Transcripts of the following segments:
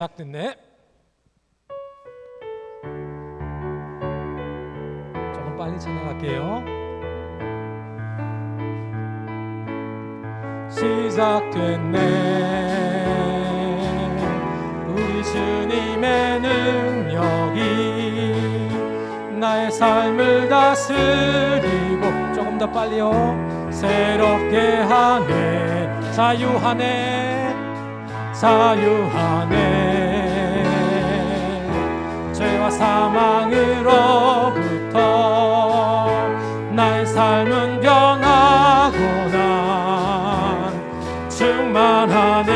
시작됐네. 조금 빨리 지나갈게요. 시작됐네. 우리 주님의 능력이 나의 삶을 다스리고, 조금 더 빨리요. 새롭게 하네. 자유하네. 죄와 사망으로부터 나의 삶은 변하고 난 충만하네.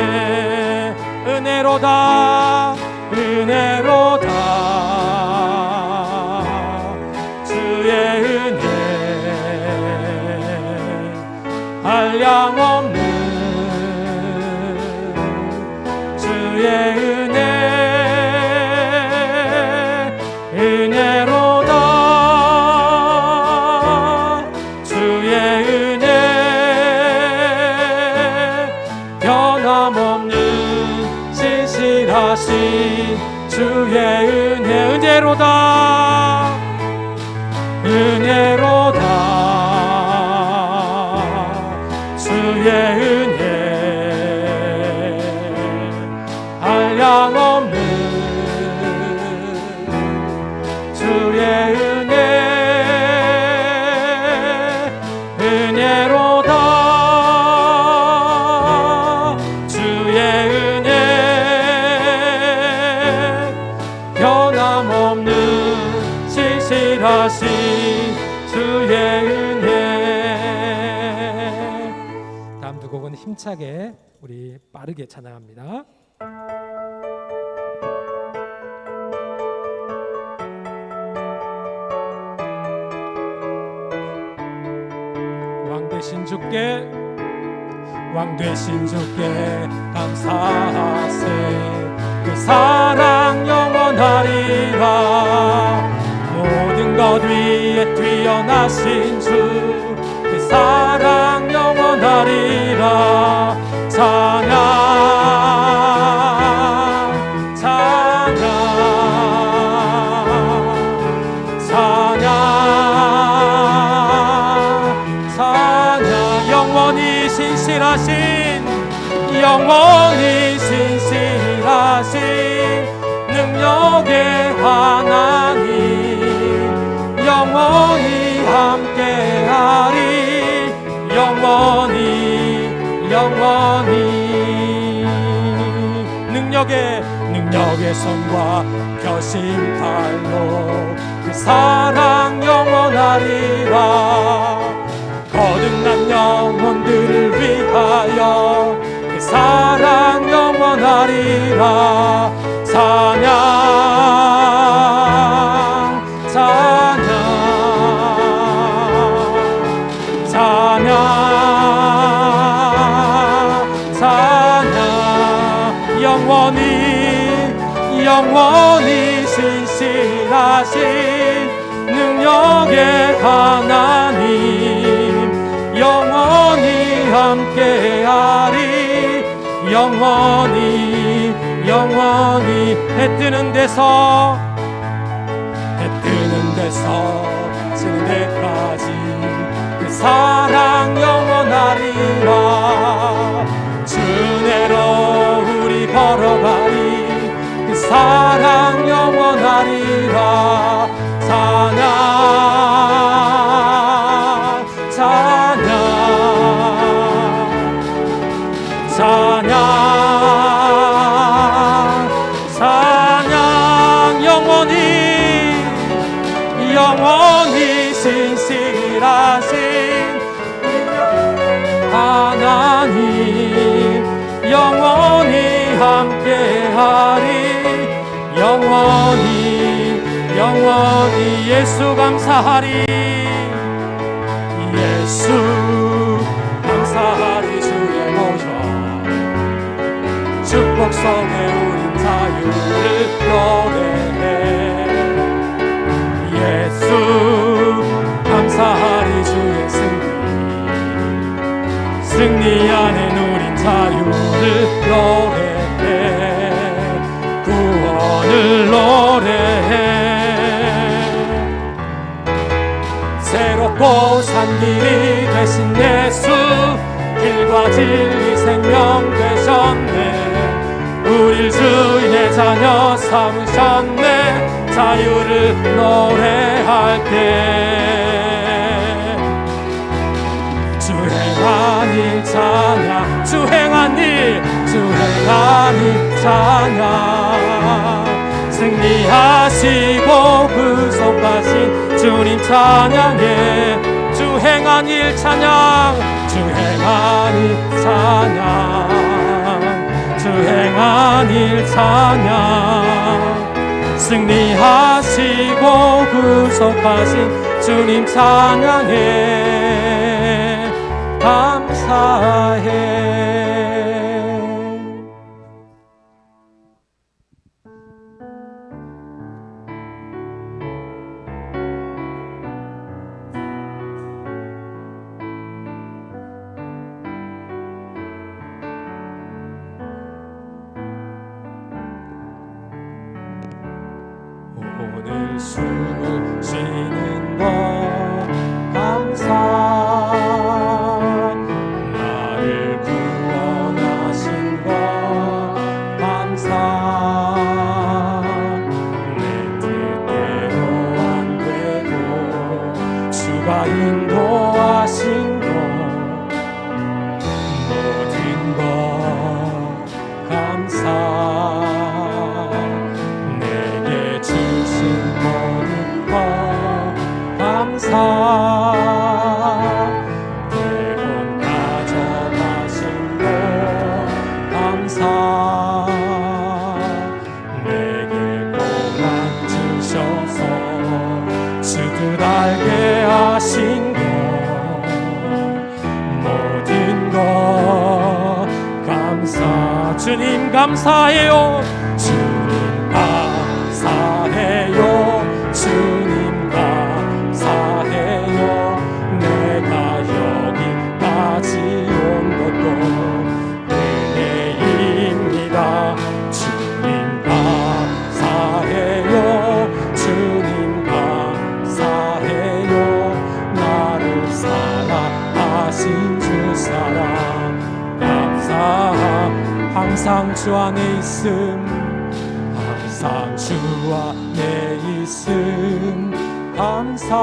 은혜로다 주의 은혜 한량없는 은혜로다 주의 은혜 변함없는 신실하신 주의 은혜 은혜로다 주의 은혜 한량없는 주의 은혜 은혜로다 주의 은혜 변함없는 신실하신 주의 은혜. 다음 두 곡은 힘차게 우리 빠르게 찬양합니다. 왕 되신 주께 감사하세. 그 사랑 영원하리라. 모든 것 위에 뛰어나신 주 그 사랑 영원하리라. 찬양 영원히 신실하신 능력의 하나님 영원히 함께하리. 영원히 능력의 손과 표심팔로 그 사랑 영원하리라. 거듭난 영혼들을 위하여 그 사랑 영원하리라. 찬양 영원히 신실하신 능력의 하나님 영원히 함께하리. 영원히 해 뜨는 데서 지는 데까지 그 사랑 영원하리라. 주 은혜로 우리 걸어가리. 그 사랑 영원하리라. 찬양 영원히 신실하신 하나님 영원히 함께하리. 영원히 예수 감사하리. 주의 모여 축복 속에 우린 자유를 노래해. 예수 감사하리. 주의 승리 안에 누린 자유를 노래해. 산길이 되신 예수, 길과 진리 생명 되셨네. 우릴 주의 자녀 삼으셨네. 자유를 노래할 때 주 행한 일 찬양, 주 행한 일, 주 행한 일 찬양. 승리하시고 구속하신 주님 찬양해. 주 행한 일 찬양, 주 행한 일 찬양, 주 행한 일 찬양. 승리하시고 구속하신 주님 찬양해. 감사해. 오늘 숨을 쉬는 것 감사. 나를 구원하신 것 감사. 내 뜻대로 안 되고 주가 인도하신 것 모든 것 감사. 대본 가져가신 것 감사. 내게 고난 주셔서 주들 알게 하신 것 모든 것 감사. 주님 감사해요. 주님 감사해요. 주님 감사해요. 내가 여기까지 온 것도 은혜입니다. 주님 감사해요. 주님 감사해요. 나를 사랑하신 주 사랑 감사. 항상 주 안에 있음, 항상 주 안에 있음 감사.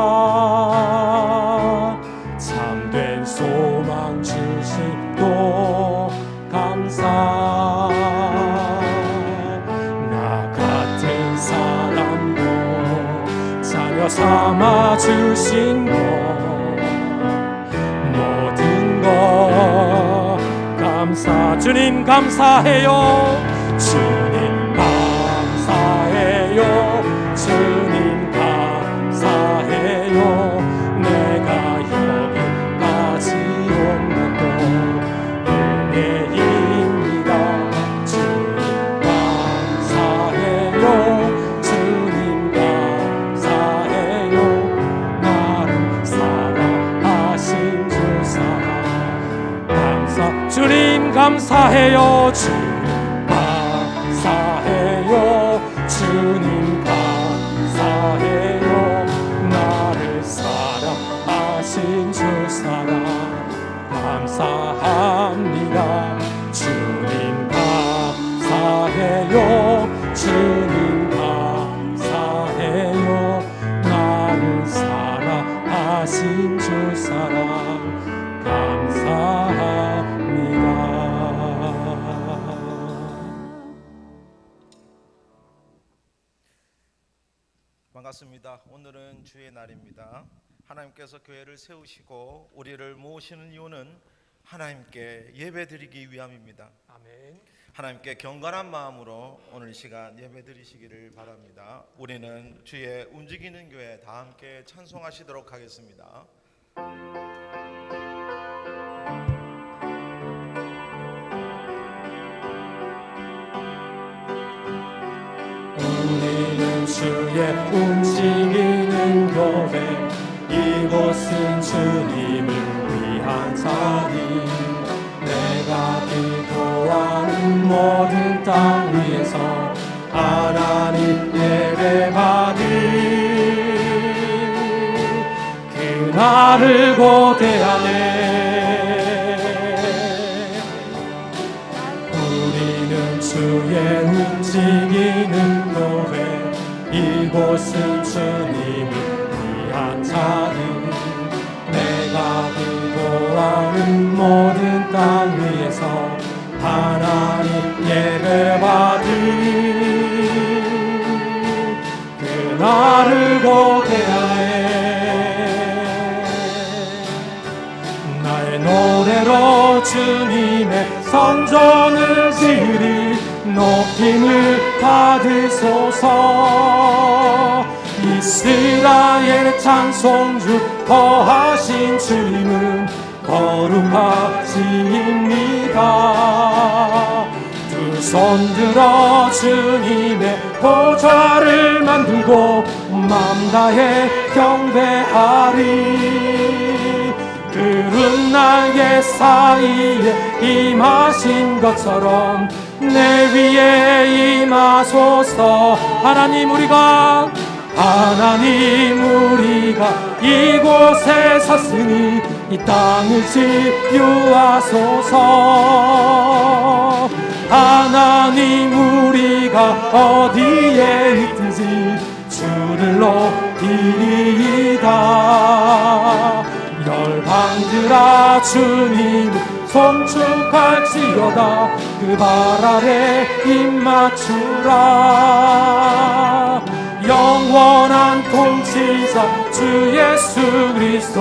참된 소망 주신 또 감사. 나 같은 사람도 자녀 삼아 주신 것 모든 것 감사. 주님 감사해요. 주님 감사해요. 주님 감사해요. 내가 여기까지 온 것도 은혜입니다. 주님 감사해요. 주님 감사해요. 나를 사랑하신 주 사랑 감사. 주님 감사해요. 주님 감사해요. 주님 감사해요. 나를 사랑하신 주 사랑 감사합니다. 주님 감사해요. 주님 감사해요. 나를 사랑하신 주 사랑 감사합니다. 반갑습니다. 오늘은 주의 날입니다. 하나님께서 교회를 세우시고 우리를 모으시는 이유는 하나님께 예배드리기 위함입니다. 아멘. 하나님께 경건한 마음으로 오늘 시간 예배드리시기를 바랍니다. 우리는 주의 움직이는 교회 다 함께 찬송하시도록 하겠습니다. 우리는 주의 움직이는 교회, 이곳은 주님을 위한 자리. 내가 기도하는 모든 땅 위에서 하나님 예배받으리. 그날 나를 고대하네. 우리는 주의 움직이는 교회, 이곳은 주님을 위한 자리. 내가 기도하는 모든 땅 위에서 하나님 예배받으리. 그 나를 고대하네. 나의 노래로 주님의 성전을 지으리. 높임을 받으소서. 이스라엘의 찬송주 거하신 주님은 거룩하십니다. 두 손 들어 주님의 보좌를 만들고 맘 다해 경배하리. 그런 날개 사이에 임하신 것처럼 내 위에 임하소서. 하나님 우리가 이곳에 섰으니 이 땅을 치유하소서. 하나님 우리가 어디에 있든지 주를 높이리이다. 열방들아 주님 송축할지어다. 그 발 아래 입맞추라. 영원한 통치자 주 예수 그리스도,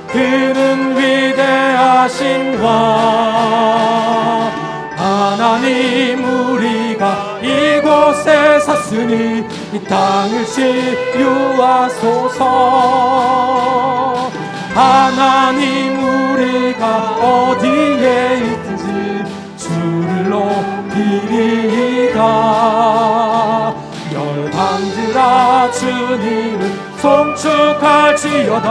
그는 위대하신 왕. 하나님 우리가 이곳에 섰으니 이 땅을 치유하소서. 하나님 우리가 어디에 있든지 주를 높이리이다. 열방들아 주님을 송축할지어다.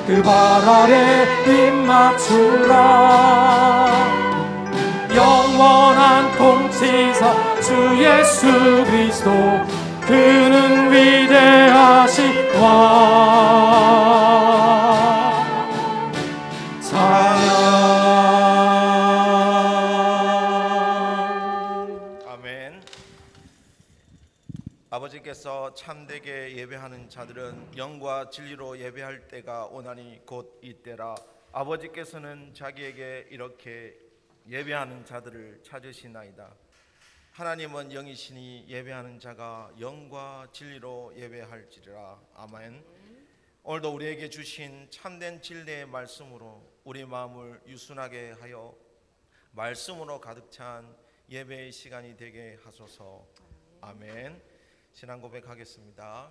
그 발 아래 입맞추라. 영원한 통치자 주 예수 그리스도, 그는 위대하신 왕. 찬양. 아멘. 아버지께서 참되게 예배하는 자들은 영과 진리로 예배할 때가 오나니 곧 이때라. 아버지께서는 자기에게 이렇게 예배하는 자들을 찾으시나이다. 하나님은 영이시니 예배하는 자가 영과 진리로 예배할지라. 아멘. 오늘도 우리에게 주신 참된 진리의 말씀으로 우리 마음을 유순하게 하여 말씀으로 가득 찬 예배의 시간이 되게 하소서. 아멘. 신앙 고백하겠습니다.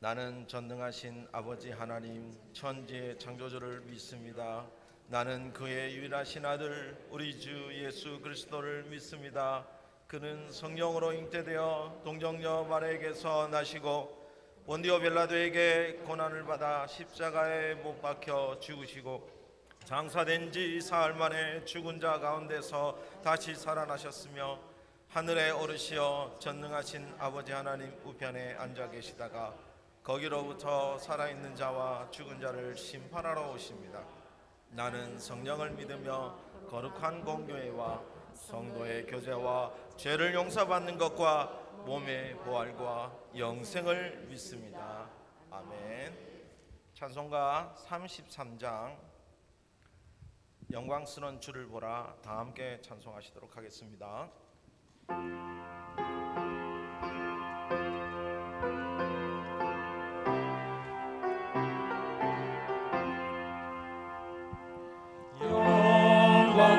나는 전능하신 아버지 하나님 천지의 창조주를 믿습니다. 나는 그의 유일하신 아들 우리 주 예수 그리스도를 믿습니다. 그는 성령으로 잉태되어 동정녀 마리아에게서 나시고 본디오 빌라도에게 고난을 받아 십자가에 못 박혀 죽으시고 장사된 지 사흘 만에 죽은 자 가운데서 다시 살아나셨으며 하늘에 오르시어 전능하신 아버지 하나님 우편에 앉아 계시다가 거기로부터 살아있는 자와 죽은 자를 심판하러 오십니다. 나는 성령을 믿으며 거룩한 공교회와 성도의 교제와 죄를 용서받는 것과 몸의 부활과 영생을 믿습니다. 아멘. 찬송가 33장 영광스러운 주를 보라 다 함께 찬송하시도록 하겠습니다.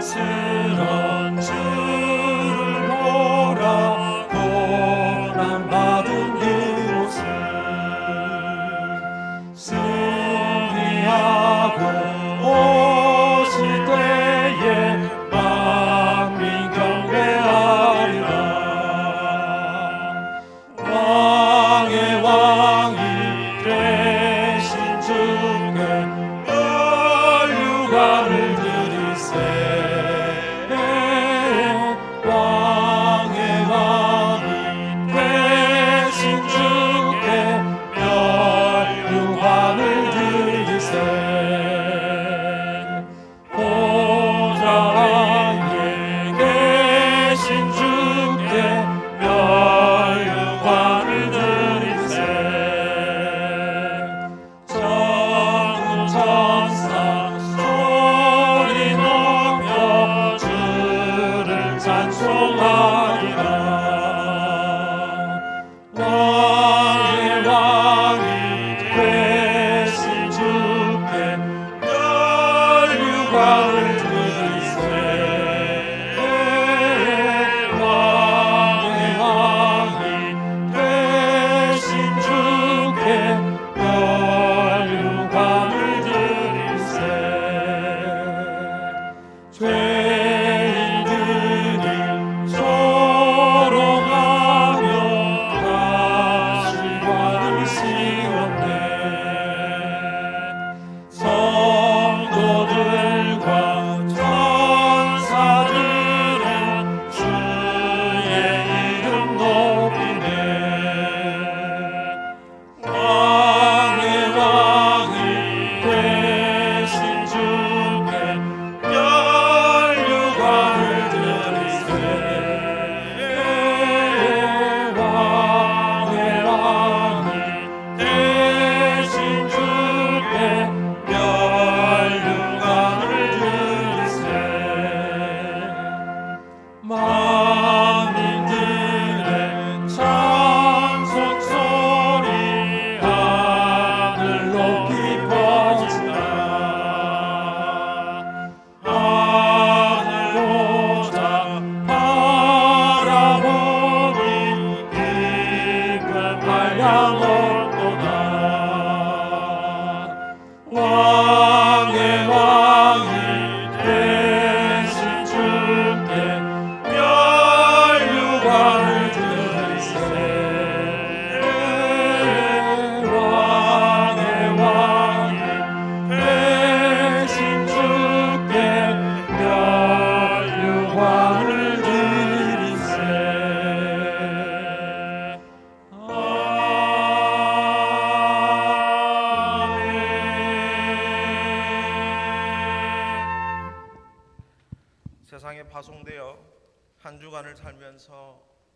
영광스러운 주를 보라 고난받은 그곳을 승리하고 오실 때에 만민 경배하리라. 왕의 왕이 되신 주께 면류관을 드리세.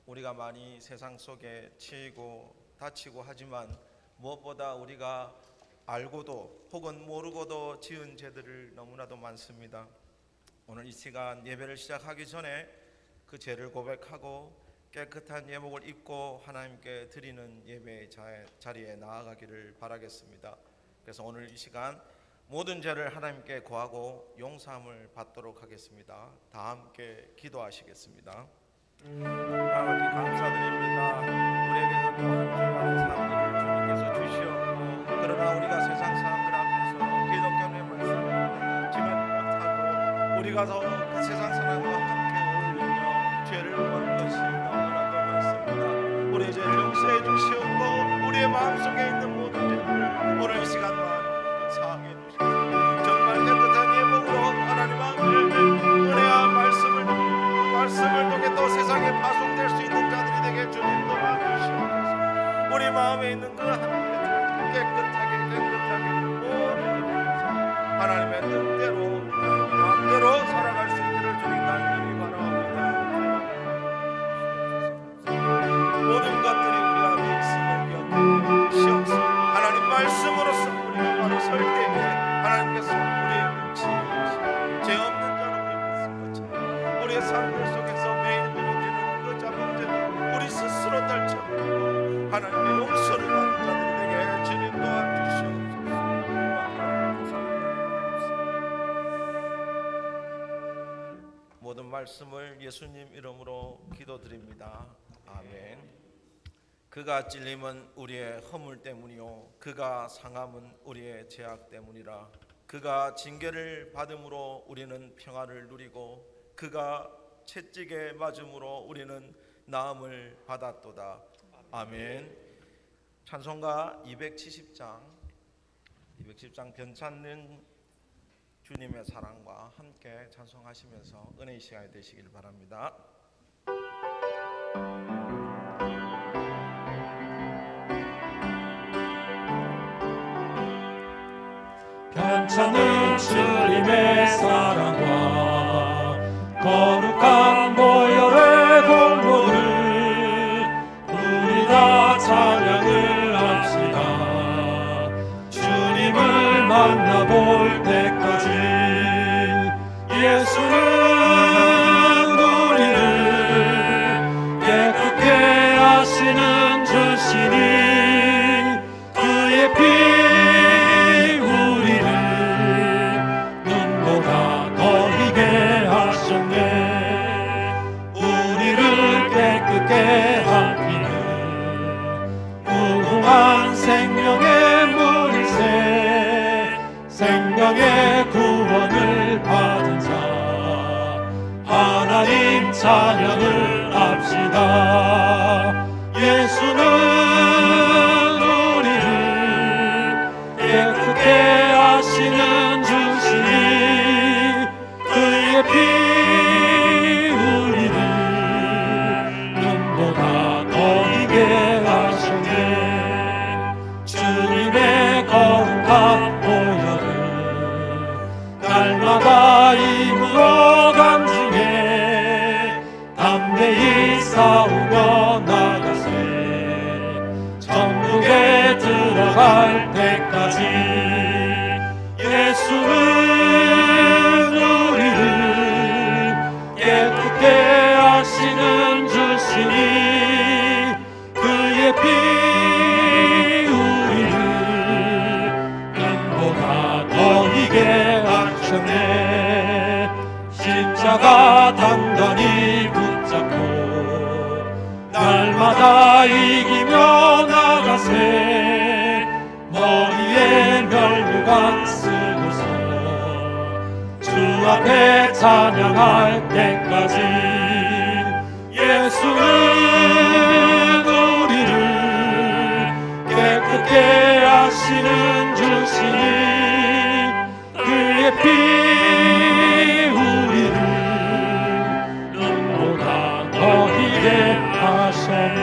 우리가 많이 세상 속에 치이고 다치고 하지만 무엇보다 우리가 알고도 혹은 모르고도 지은 죄들을 너무나도 많습니다. 오늘 이 시간 예배를 시작하기 전에 그 죄를 고백하고 깨끗한 예복을 입고 하나님께 드리는 예배의 자리에 나아가기를 바라겠습니다. 그래서 오늘 이 시간 모든 죄를 하나님께 고하고 용서함을 받도록 하겠습니다. 다 함께 기도하시겠습니다. 아버지 감사드립니다. 우리에게도 또 한 주간의 삶들을 주님께서 주시었고, 그러나 우리가 세상 사람들 앞에서 기독교의 말씀을 지키지 못하고 우리가 더 그 세상 사람과 함께 어울리며 죄를 범한 것이 너무나도 많습니다. 우리의 죄를 용서해 주시었고 우리의 마음속에 있는 모든 죄를 오늘 이 시간 마음에 사하게 해주시옵소서. 정말 깨끗한 예복으로 하나님 앞에 은혜와 말씀을 통해 또 세상에 파송될 수 있는 자들이 되게 주님 도와주시옵소서. 우리 마음에 있는 그 하나님의 깨끗하게 모든 하나님의 뜻대로 마음대로 살아갈 수 있기를 주님 간절히 바라옵니다. 모든 것들이 우리 안에 있음을 기억해 주시옵소서. 하나님 말씀으로서 우리가 바로 설 때에 하나님께서 우리의 뭉치 죄 없는 자로 우리 믿을 것처럼 우리의 삶들 속에서 매일 이루어지는 그 자범죄를 우리 스스로 떨쳐버리고 하나님의 용서를 받는 자들이 되게 주님 도와주시옵소서. 모든 말씀을 예수님 이름으로 기도드립니다. 아멘. 그가 찔림은 우리의 허물 때문이요 그가 상함은 우리의 죄악 때문이라. 그가 징계를 받음으로 우리는 평화를 누리고 그가 채찍에 맞음으로 우리는 나음을 받았도다. 아멘. 찬송가 270장 변찮는 주님의 사랑과 함께 찬송하시면서 은혜의 시간이 되시길 바랍니다. 변찮은 주님의 사랑과 거룩한 보혈의 공로를 우리 다 찬양을 합시다. 주님을 만나볼 때까지 예수는 우리를 깨끗게 하시는 주시니 그의 피 생명의 물새 생명의 구원을 받은 자 하나님 찬양을 합시다. 예수는 우리를 깨끗게 하시는 주시니 그의 피 우리를 눈보다 더 희게 하셨네. 주님의 거룩한 보혈을 날마다 입으로 간증해 담대히 싸우며 나가세. 천국에 들어갈 때까지 예수는 우리를 깨끗게 하시는 주시니 그의 피 하셨네. 십자가 단단히 붙잡고 날마다 이기며 나가세. 머리에 멸류관 쓰고서 주 앞에 찬양할 때까지 예수는 우리를 깨끗게 하시는 주시니 그의 피 우리를 눈보다 더 희게 하셨네.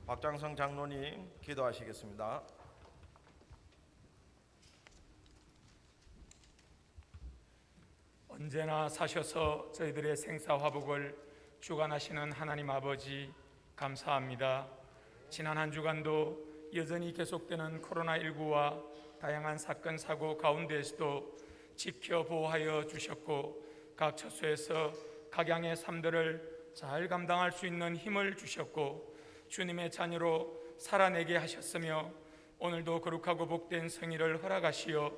박장성 장로님 기도하시겠습니다. 언제나 사셔서 저희들의 생사화복을 주관하시는 하나님 아버지 감사합니다. 지난 한 주간도 여전히 계속되는 코로나19와 다양한 사건 사고 가운데에서도 지켜 보호하여 주셨고 각 처소에서 각양의 삶들을 잘 감당할 수 있는 힘을 주셨고 주님의 자녀로 살아내게 하셨으며 오늘도 거룩하고 복된 성의를 허락하시어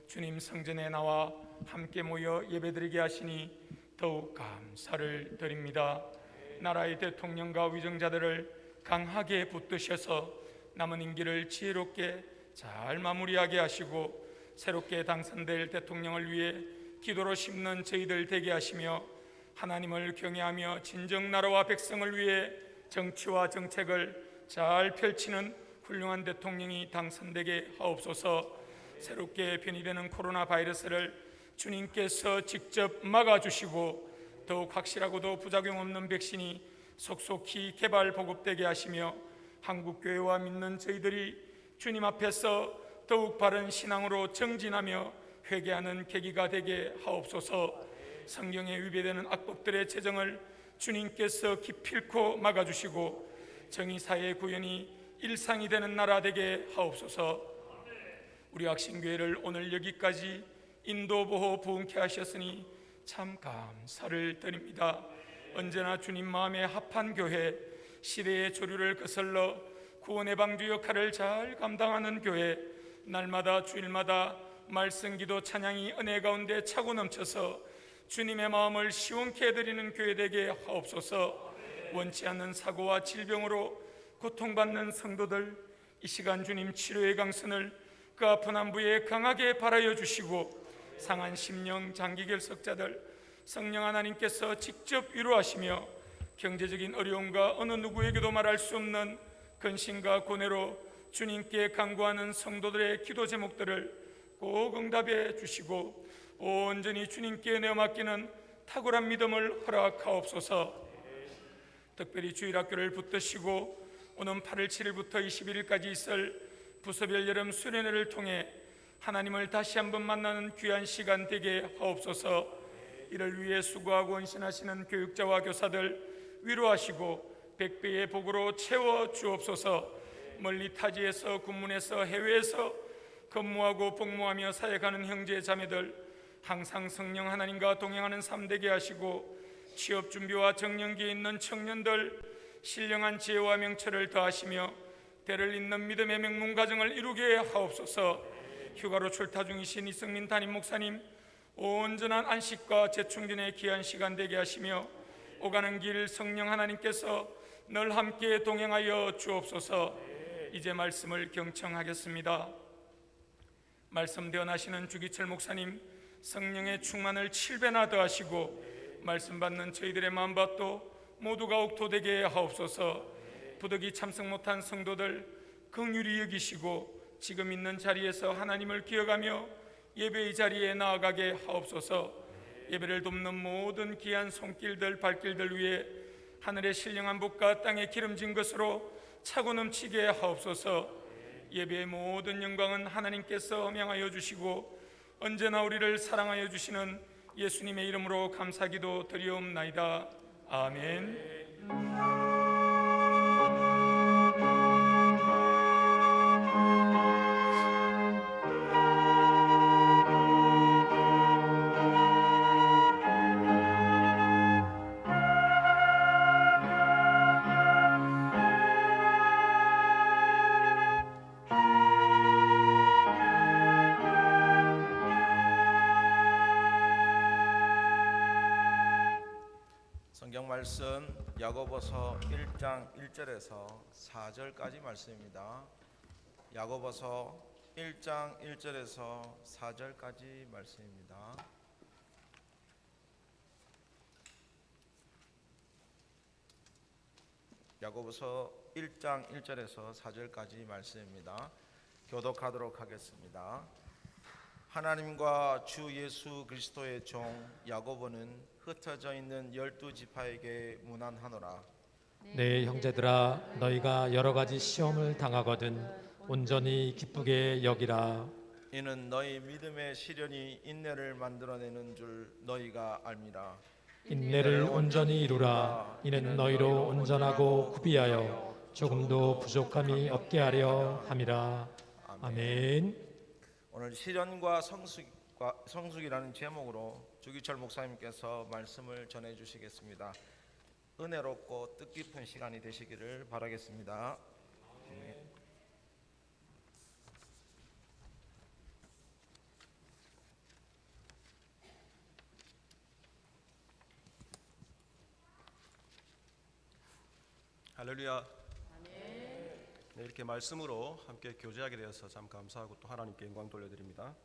주님 성전에 나와 함께 모여 예배드리게 하시니 더욱 감사를 드립니다. 나라의 대통령과 위정자들을 강하게 붙드셔서 남은 임기를 지혜롭게 잘 마무리하게 하시고 새롭게 당선될 대통령을 위해 기도로 심는 저희들 되게 하시며 하나님을 경외하며 진정 나라와 백성을 위해 정치와 정책을 잘 펼치는 훌륭한 대통령이 당선되게 하옵소서. 새롭게 변이되는 코로나 바이러스를 주님께서 직접 막아주시고 더욱 확실하고도 부작용 없는 백신이 속속히 개발 보급되게 하시며 한국교회와 믿는 저희들이 주님 앞에서 더욱 바른 신앙으로 정진하며 회개하는 계기가 되게 하옵소서. 성경에 위배되는 악법들의 재정을 주님께서 기필코 막아주시고 정의사회 구현이 일상이 되는 나라 되게 하옵소서. 우리 학신교회를 오늘 여기까지 인도 보호 부흥케 하셨으니 참 감사를 드립니다. 언제나 주님 마음에 합한 교회, 시대의 조류를 거슬러 구원의 방주 역할을 잘 감당하는 교회, 날마다 주일마다 말씀 기도 찬양이 은혜 가운데 차고 넘쳐서 주님의 마음을 시원케 해드리는 교회 되게 하옵소서. 원치 않는 사고와 질병으로 고통받는 성도들, 이 시간 주님 치료의 강선을 그 아픈 안부에 강하게 바라여 주시고 상한 심령 장기결석자들 성령 하나님께서 직접 위로하시며 경제적인 어려움과 어느 누구에게도 말할 수 없는 근심과 고뇌로 주님께 간구하는 성도들의 기도 제목들을 꼭 응답해 주시고 온전히 주님께 내어 맡기는 탁월한 믿음을 허락하옵소서. 특별히 주일학교를 붙드시고 오는 8월 7일부터 21일까지 있을 부서별 여름 수련회를 통해 하나님을 다시 한번 만나는 귀한 시간 되게 하옵소서. 이를 위해 수고하고 헌신하시는 교육자와 교사들 위로하시고 100배의 복으로 채워 주옵소서. 멀리 타지에서 군문에서 해외에서 근무하고 복무하며 사역하는 형제 자매들 항상 성령 하나님과 동행하는 삶 되게 하시고 취업 준비와 정년기에 있는 청년들 신령한 지혜와 명철을 더하시며 대를 잇는 믿음의 명문 가정을 이루게 하옵소서. 휴가로 출타 중이신 이승민 담임 목사님 온전한 안식과 재충전의 귀한 시간 되게 하시며 오가는 길 성령 하나님께서 늘 함께 동행하여 주옵소서. 이제 말씀을 경청하겠습니다. 말씀 대언하시는 주기철 목사님 성령의 충만을 7배나 더하시고 말씀 받는 저희들의 마음밭도 모두가 옥토되게 하옵소서. 부득이 참석 못한 성도들 긍휼히 여기시고 지금 있는 자리에서 하나님을 기억하며 예배의 자리에 나아가게 하옵소서. 예배를 돕는 모든 귀한 손길들 발길들 위에 하늘의 신령한 복과 땅의 기름진 것으로 차고 넘치게 하옵소서. 예배의 모든 영광은 하나님께서 명하여 주시고 언제나 우리를 사랑하여 주시는 예수님의 이름으로 감사기도 드리옵나이다. 아멘. 성경 말씀 야고보서 1장 1절에서 4절까지 말씀입니다. 야고보서 1장 1절에서 4절까지 말씀입니다. 야고보서 1장 1절에서 4절까지 말씀입니다. 교독하도록 하겠습니다. 하나님과 주 예수 그리스도의 종 야고보는 흩어져 있는 12지파에게 문안하노라. 네, 형제들아, 너희가 여러 가지 시험을 당하거든 온전히 기쁘게 여기라. 이는 너희 믿음의 시련이 인내를 만들어내는 줄 너희가 알미라. 인내를 온전히 이루라. 이는 너희로 온전하고 구비하여 조금도 부족함이 없게 하려 함이라. 아멘. 오늘 시련과 성숙이라는 제목으로 주기철 목사님께서 말씀을 전해 주시겠습니다. 은혜롭고 뜻깊은 시간이 되시기를 바라겠습니다. 할렐루야. 네, 이렇게 말씀으로 함께 교제하게 되어서 참 감사하고 또 하나님께 영광 돌려드립니다.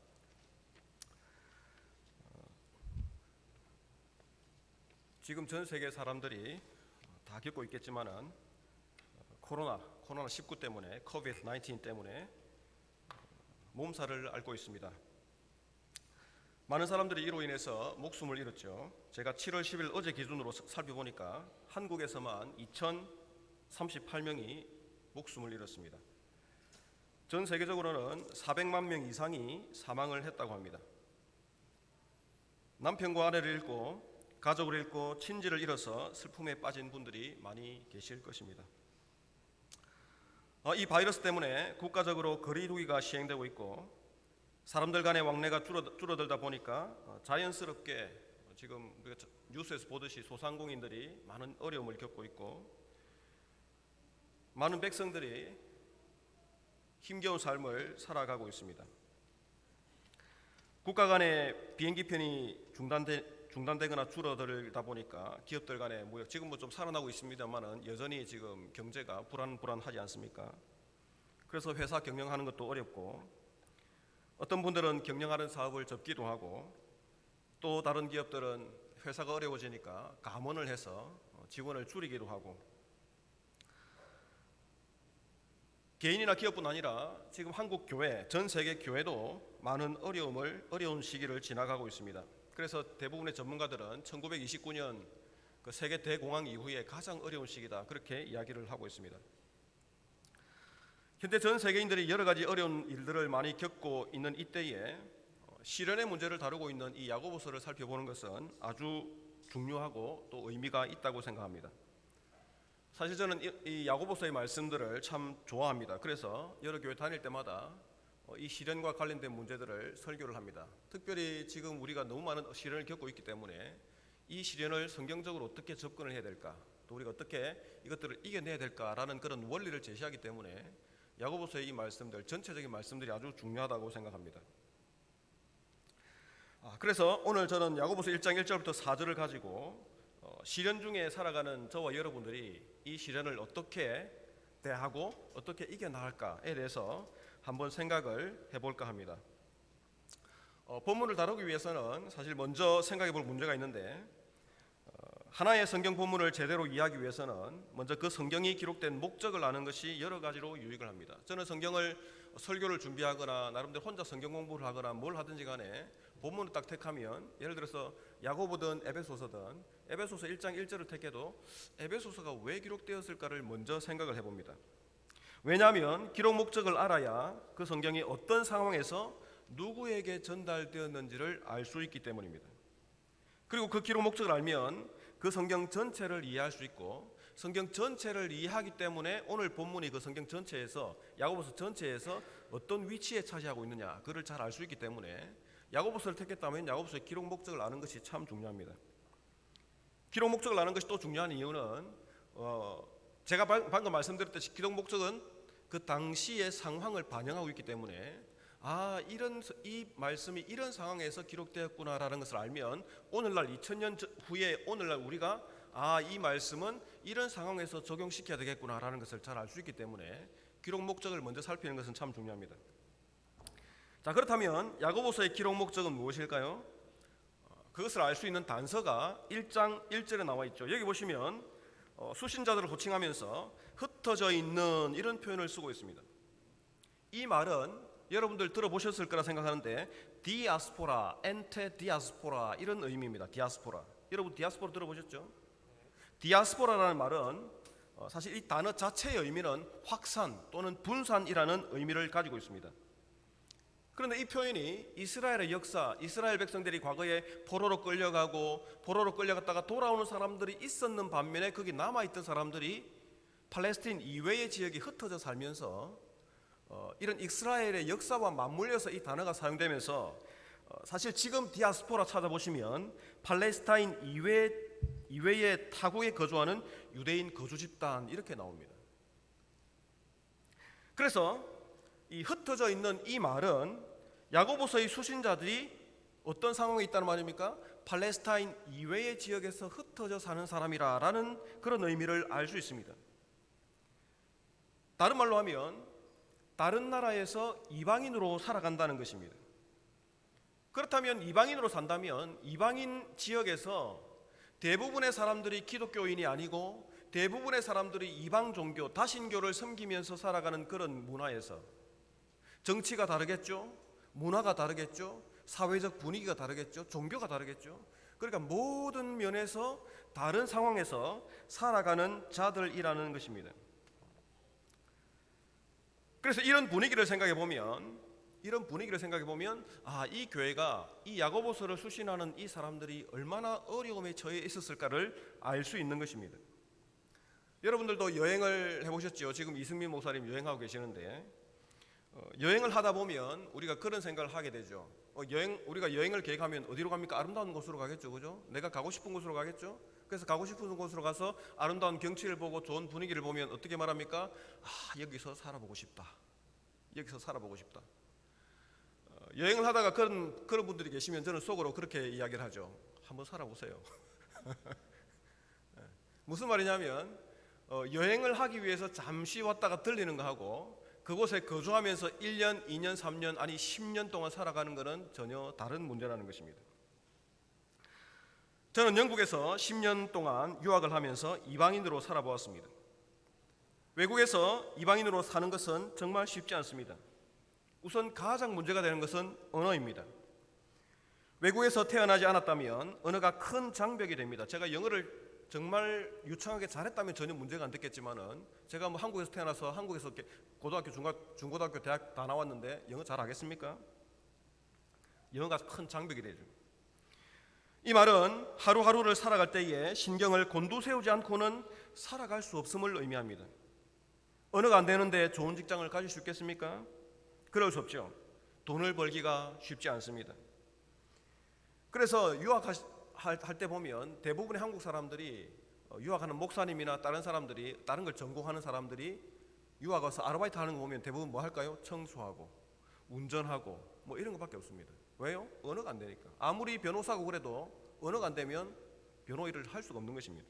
지금 전 세계 사람들이 다 겪고 있겠지만은 코로나19 때문에 COVID-19 때문에 몸살을 앓고 있습니다. 많은 사람들이 이로 인해서 목숨을 잃었죠. 제가 7월 10일 어제 기준으로 살펴보니까 한국에서만 2,038명이 목숨을 잃었습니다. 전 세계적으로는 400만 명 이상이 사망을 했다고 합니다. 남편과 아내를 잃고 가족을 잃고 친지를 잃어서 슬픔에 빠진 분들이 많이 계실 것입니다. 이 바이러스 때문에 국가적으로 거리 두기가 시행되고 있고 사람들 간의 왕래가 줄어들다 보니까 자연스럽게 지금 우리가 뉴스에서 보듯이 소상공인들이 많은 어려움을 겪고 있고 많은 백성들이 힘겨운 삶을 살아가고 있습니다. 국가 간의 비행기편이 중단되거나 줄어들다 보니까 기업들 간의 무역 지금 좀 살아나고 있습니다만은 여전히 지금 경제가 불안하지 않습니까? 그래서 회사 경영하는 것도 어렵고 어떤 분들은 경영하는 사업을 접기도 하고 또 다른 기업들은 회사가 어려워지니까 감원을 해서 직원을 줄이기도 하고 개인이나 기업뿐 아니라 지금 한국 교회, 전 세계 교회도 많은 어려운 시기를 지나가고 있습니다. 그래서 대부분의 전문가들은 1929년 그 세계 대공황 이후에 가장 어려운 시기다 그렇게 이야기를 하고 있습니다. 현대 전 세계인들이 여러 가지 어려운 일들을 많이 겪고 있는 이때에 시련의 문제를 다루고 있는 이 야고보서를 살펴보는 것은 아주 중요하고 또 의미가 있다고 생각합니다. 사실 저는 이 야고보서의 말씀들을 참 좋아합니다. 그래서 여러 교회 다닐 때마다 이 시련과 관련된 문제들을 설교를 합니다. 특별히 지금 우리가 너무 많은 시련을 겪고 있기 때문에 이 시련을 성경적으로 어떻게 접근을 해야 될까, 또 우리가 어떻게 이것들을 이겨내야 될까라는 그런 원리를 제시하기 때문에 야고보서의 이 말씀들, 전체적인 말씀들이 아주 중요하다고 생각합니다. 그래서 오늘 저는 야고보서 1장 1절부터 4절을 가지고 시련 중에 살아가는 저와 여러분들이 이 시련을 어떻게 대하고 어떻게 이겨나갈까에 대해서 한번 생각을 해볼까 합니다. 본문을 다루기 위해서는 사실 먼저 생각해 볼 문제가 있는데 하나의 성경 본문을 제대로 이해하기 위해서는 먼저 그 성경이 기록된 목적을 아는 것이 여러 가지로 유익을 합니다. 저는 성경을 설교를 준비하거나 나름대로 혼자 성경 공부를 하거나 뭘 하든지 간에 본문을 딱 택하면 예를 들어서 야고보든 에베소서든 에베소서 1장 1절을 택해도 에베소서가 왜 기록되었을까를 먼저 생각을 해봅니다. 왜냐하면 기록 목적을 알아야 그 성경이 어떤 상황에서 누구에게 전달되었는지를 알 수 있기 때문입니다. 그리고 그 기록 목적을 알면 그 성경 전체를 이해할 수 있고 성경 전체를 이해하기 때문에 오늘 본문이 그 성경 전체에서 야고보서 전체에서 어떤 위치에 차지하고 있느냐 그를 잘 알 수 있기 때문에 야고보서를 택했다면 야고보서의 기록 목적을 아는 것이 참 중요합니다. 기록 목적을 아는 것이 또 중요한 이유는 제가 방금 말씀드렸듯이 기록 목적은 그 당시의 상황을 반영하고 있기 때문에 이 말씀이 이런 상황에서 기록되었구나라는 것을 알면 오늘날 2000년 후에 오늘날 우리가 이 말씀은 이런 상황에서 적용시켜야 되겠구나라는 것을 잘 알 수 있기 때문에 기록 목적을 먼저 살피는 것은 참 중요합니다. 자, 그렇다면 야고보서의 기록 목적은 무엇일까요? 그것을 알 수 있는 단서가 1장 1절에 나와 있죠. 여기 보시면 수신자들을 호칭하면서 흩어져 있는 이런 표현을 쓰고 있습니다. 이 말은 여러분들 들어보셨을 거라 생각하는데 디아스포라, 엔테 디아스포라 이런 의미입니다. 디아스포라. 여러분 디아스포라 들어보셨죠? 디아스포라라는 말은 사실 이 단어 자체의 의미는 확산 또는 분산이라는 의미를 가지고 있습니다. 그런데 이 표현이 이스라엘의 역사, 이스라엘 백성들이 과거에 포로로 끌려가고 포로로 끌려갔다가 돌아오는 사람들이 있었는 반면에 거기 남아있던 사람들이 팔레스타인 이외의 지역에 흩어져 살면서 이런 이스라엘의 역사와 맞물려서 이 단어가 사용되면서 사실 지금 디아스포라 찾아보시면 팔레스타인 이외의 타국에 거주하는 유대인 거주 집단 이렇게 나옵니다. 그래서 이 흩어져 있는 이 말은 야고보서의 수신자들이 어떤 상황에 있다는 말입니까? 팔레스타인 이외의 지역에서 흩어져 사는 사람이라는 그런 의미를 알 수 있습니다. 다른 말로 하면 다른 나라에서 이방인으로 살아간다는 것입니다. 그렇다면 이방인으로 산다면 이방인 지역에서 대부분의 사람들이 기독교인이 아니고 대부분의 사람들이 이방 종교, 다신교를 섬기면서 살아가는 그런 문화에서 정치가 다르겠죠, 문화가 다르겠죠, 사회적 분위기가 다르겠죠, 종교가 다르겠죠. 그러니까 모든 면에서 다른 상황에서 살아가는 자들이라는 것입니다. 그래서 이런 분위기를 생각해 보면 이 교회가 이 야고보서를 수신하는 이 사람들이 얼마나 어려움에 처해 있었을까를 알 수 있는 것입니다. 여러분들도 여행을 해보셨죠? 지금 이승민 목사님 여행하고 계시는데 여행을 하다 보면 우리가 그런 생각을 하게 되죠. 우리가 여행을 계획하면 어디로 갑니까? 아름다운 곳으로 가겠죠, 그죠? 내가 가고 싶은 곳으로 가겠죠. 그래서 가고 싶은 곳으로 가서 아름다운 경치를 보고 좋은 분위기를 보면 어떻게 말합니까? 여기서 살아보고 싶다. 여기서 살아보고 싶다. 여행을 하다가 그런 분들이 계시면 저는 속으로 그렇게 이야기를 하죠. 한번 살아보세요. 무슨 말이냐면 여행을 하기 위해서 잠시 왔다가 들리는 거하고 그곳에 거주하면서 1년, 2년, 3년 아니 10년 동안 살아가는 것은 전혀 다른 문제라는 것입니다. 저는 영국에서 10년 동안 유학을 하면서 이방인으로 살아보았습니다. 외국에서 이방인으로 사는 것은 정말 쉽지 않습니다. 우선 가장 문제가 되는 것은 언어입니다. 외국에서 태어나지 않았다면 언어가 큰 장벽이 됩니다. 제가 영어를 정말 유창하게 잘했다면 전혀 문제가 안 됐겠지만은 제가 뭐 한국에서 태어나서 한국에서 고등학교, 중고등학교, 대학 다 나왔는데 영어 잘하겠습니까? 영어가 큰 장벽이 되죠. 이 말은 하루하루를 살아갈 때에 신경을 곤두세우지 않고는 살아갈 수 없음을 의미합니다. 언어가 안 되는데 좋은 직장을 가질 수 있겠습니까? 그럴 수 없죠. 돈을 벌기가 쉽지 않습니다. 그래서 유학할 때 보면 대부분의 한국 사람들이 유학하는 목사님이나 다른 사람들이 다른 걸 전공하는 사람들이 유학 와서 아르바이트 하는 거 보면 대부분 뭐 할까요? 청소하고 운전하고 뭐 이런 것밖에 없습니다. 왜요? 언어가 안 되니까. 아무리 변호사고 그래도 언어가 안 되면 변호 일을 할 수가 없는 것입니다.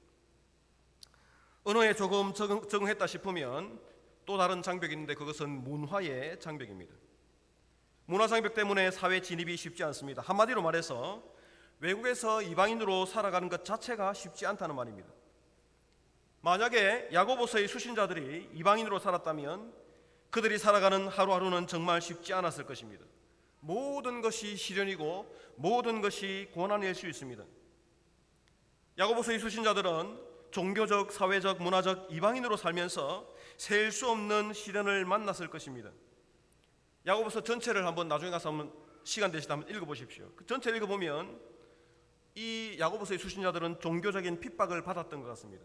언어에 조금 적응했다 싶으면 또 다른 장벽이 있는데 그것은 문화의 장벽입니다. 문화 장벽 때문에 사회 진입이 쉽지 않습니다. 한마디로 말해서 외국에서 이방인으로 살아가는 것 자체가 쉽지 않다는 말입니다. 만약에 야고보서의 수신자들이 이방인으로 살았다면 그들이 살아가는 하루하루는 정말 쉽지 않았을 것입니다. 모든 것이 시련이고 모든 것이 고난일 수 있습니다. 야고보서의 수신자들은 종교적, 사회적, 문화적 이방인으로 살면서 셀 수 없는 시련을 만났을 것입니다. 야고보서 전체를 한번 나중에 가서 한번 시간 되실 때 한번 읽어보십시오. 그 전체를 읽어보면 이 야고보서의 수신자들은 종교적인 핍박을 받았던 것 같습니다.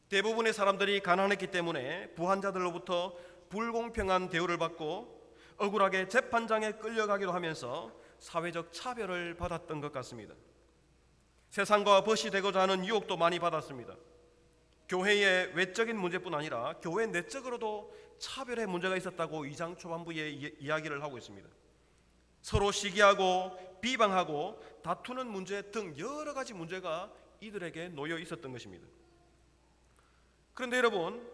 대부분의 사람들이 가난했기 때문에 부한자들로부터 불공평한 대우를 받고 억울하게 재판장에 끌려가기도 하면서 사회적 차별을 받았던 것 같습니다. 세상과 벗이 되고자 하는 유혹도 많이 받았습니다. 교회의 외적인 문제뿐 아니라 교회 내적으로도 차별의 문제가 있었다고 2장 초반부에 이야기를 하고 있습니다. 서로 시기하고 비방하고 다투는 문제 등 여러 가지 문제가 이들에게 놓여 있었던 것입니다. 그런데 여러분,